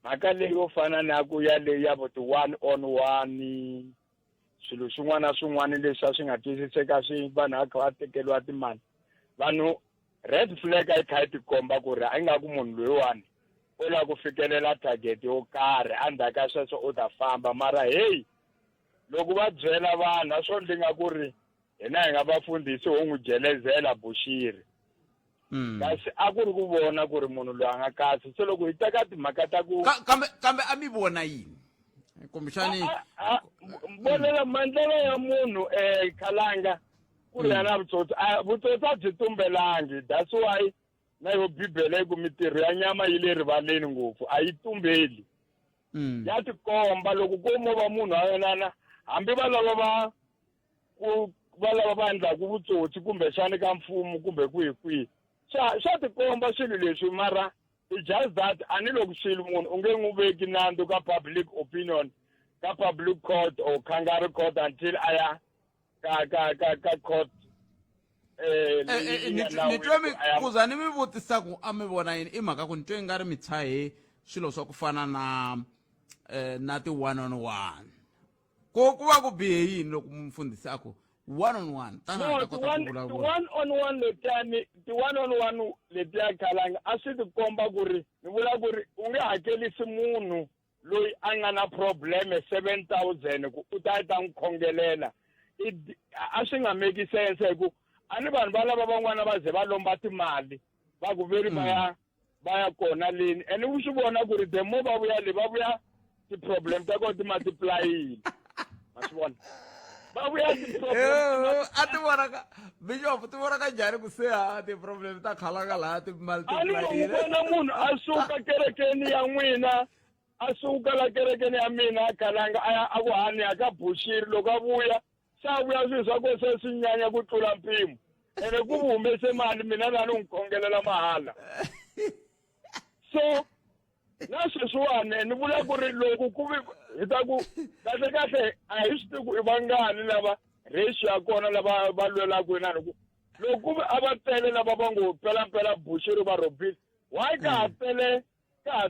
mhaka leyi yo fana na ku ya leyi ya vo ti-one on one swilo swin'wana na swin'wana leswi a swi nga twisiseka swi vanhu a kha va tekeriwa timali vanhu red flag a yi kha yi tikomba ku ri a yi nga ku munhu loyiwani u lava ku fikelela target yo karhi endzhaku ka sweswo u ta famba mara heyi loko va byela vanhu a swo ndzi nga ku ri hina hi nga vafundhisi ho n'wi jelezela Bushiri kasi a ku ri ku vona ku ri munhu loyi a nga kahle se loko hi teka timhaka ta ku kambe a mi vona yini kumbexani vonela mandlelo ya munhu khalanga ku ri yana vutsotsi vutsotsi a byi tumbelangi that's why na yo bibele yi ku mitirho ya nyama yi le rivaleni ngopfu a yi tumbeli ya tikomba loko ko mo va munhu a yelana hambi va lava va lava va endlaka vutsotsi kumbe xana ka mfumo kumbe kwihi swa tikomba swilo leswi mara it's just that a ni loko swilo munhu u nge n'wi veki nandzu ka public opinion ka public court or kangaroo court until a ya ka court ni twe kuza ni mi vutisa ku a mi vona yini i mhaka ku ni twe nga ri mi tshahe swilo swa ku fana na ti one on one ku va ku bihe yini loko mfundhisi ako one on one no ti one on one letiya khalanga a swi tikomba ku ri ni vula ku ri u nge hakelisi munhu loyi a nga na probleme 7,000 ku u ta n'wi khongelela a swi nga make sense hi ku a ni vanhu va lava van'wana va ze va lomba timali va ku veri va ya kona leni ene u swi vona ku ri the more va vuya ti-problem ta kona ti-multiplyile ma swi vona va vuya a ti vonaka bishop ti vonaka njhani ku se ti-problem ta khalanga laha ti-multiplyile vona munhu a suka kerekeni ya n'wina a suka la kerekeni ya mina a khalanga a ku hani a ka bushiri loko a vuya sa vuya swilo swa ko se swi nyanya ku tlula mpimo ene ku humese mali mina lani n'wi khongelela mahala so na sweswiwani ni vula ku ri loko ku hi ta ku kahle a hi swi tiku i vangani lava ratio ya kona lava va lwelaka inani ku loko ku a va tele lava va ngo mpela bushiri va robile why ka ha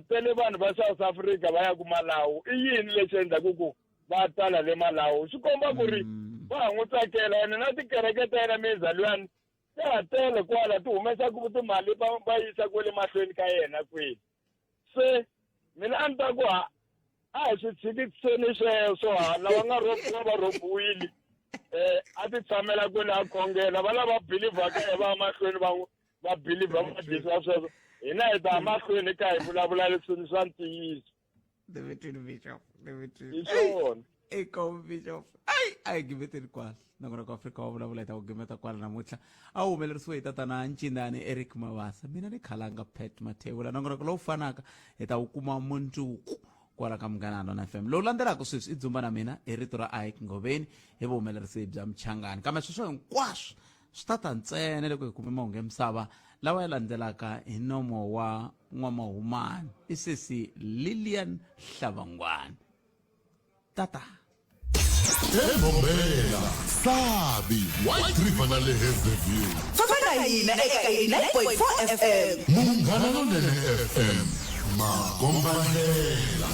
tele vanhu va South Africa va ya ku Malawi i yini lexi endlaku ku va tala le Malawi swi komba ku ri va ha n'wi tsakela ene na tikereke ta yena mizalwani ta ha tele kwala ti humesaku timali va yisa kwele mahlweni ka yena kwini se mina a ni ta ku a hi swi tshikiseni sweswo lava nga va rhobiwile a ti tshamela kwele a khongela va lava belivhaka va mahlweni va belivha va dyisa sweswo hina hi ta mahlweni ka hi vulavula leswi swa ntiyiso hi swona bishop a hi gimeteni kwala nakona ku Afrika wa vulavula hi ta ku gimeta kwala namuntlha a wu humelerisiwe hi tatana Ncindani Eric Mabasa mina ni khalanga Pat Mathebula nongonoko lowu fanaka hi ta wu kuma mundzuku kwala ka Munghana na FM lowu landzelaka sweswi i dzumba na mina hi rito ra Ike Ngoveni hi vuhumelerisi bya Mchangani kambe sweswo hinkwaswo swi ta ta ntsena loko hi kume mahungu ya misava lawa ya landzelaka hi nomo wa N'wamahumani i sesi Lilian Hlavangwani tata eMbombela Sabi White River na le Hazyview fana hina eka 9.4 FM Munghana Lonene FM Makombandlela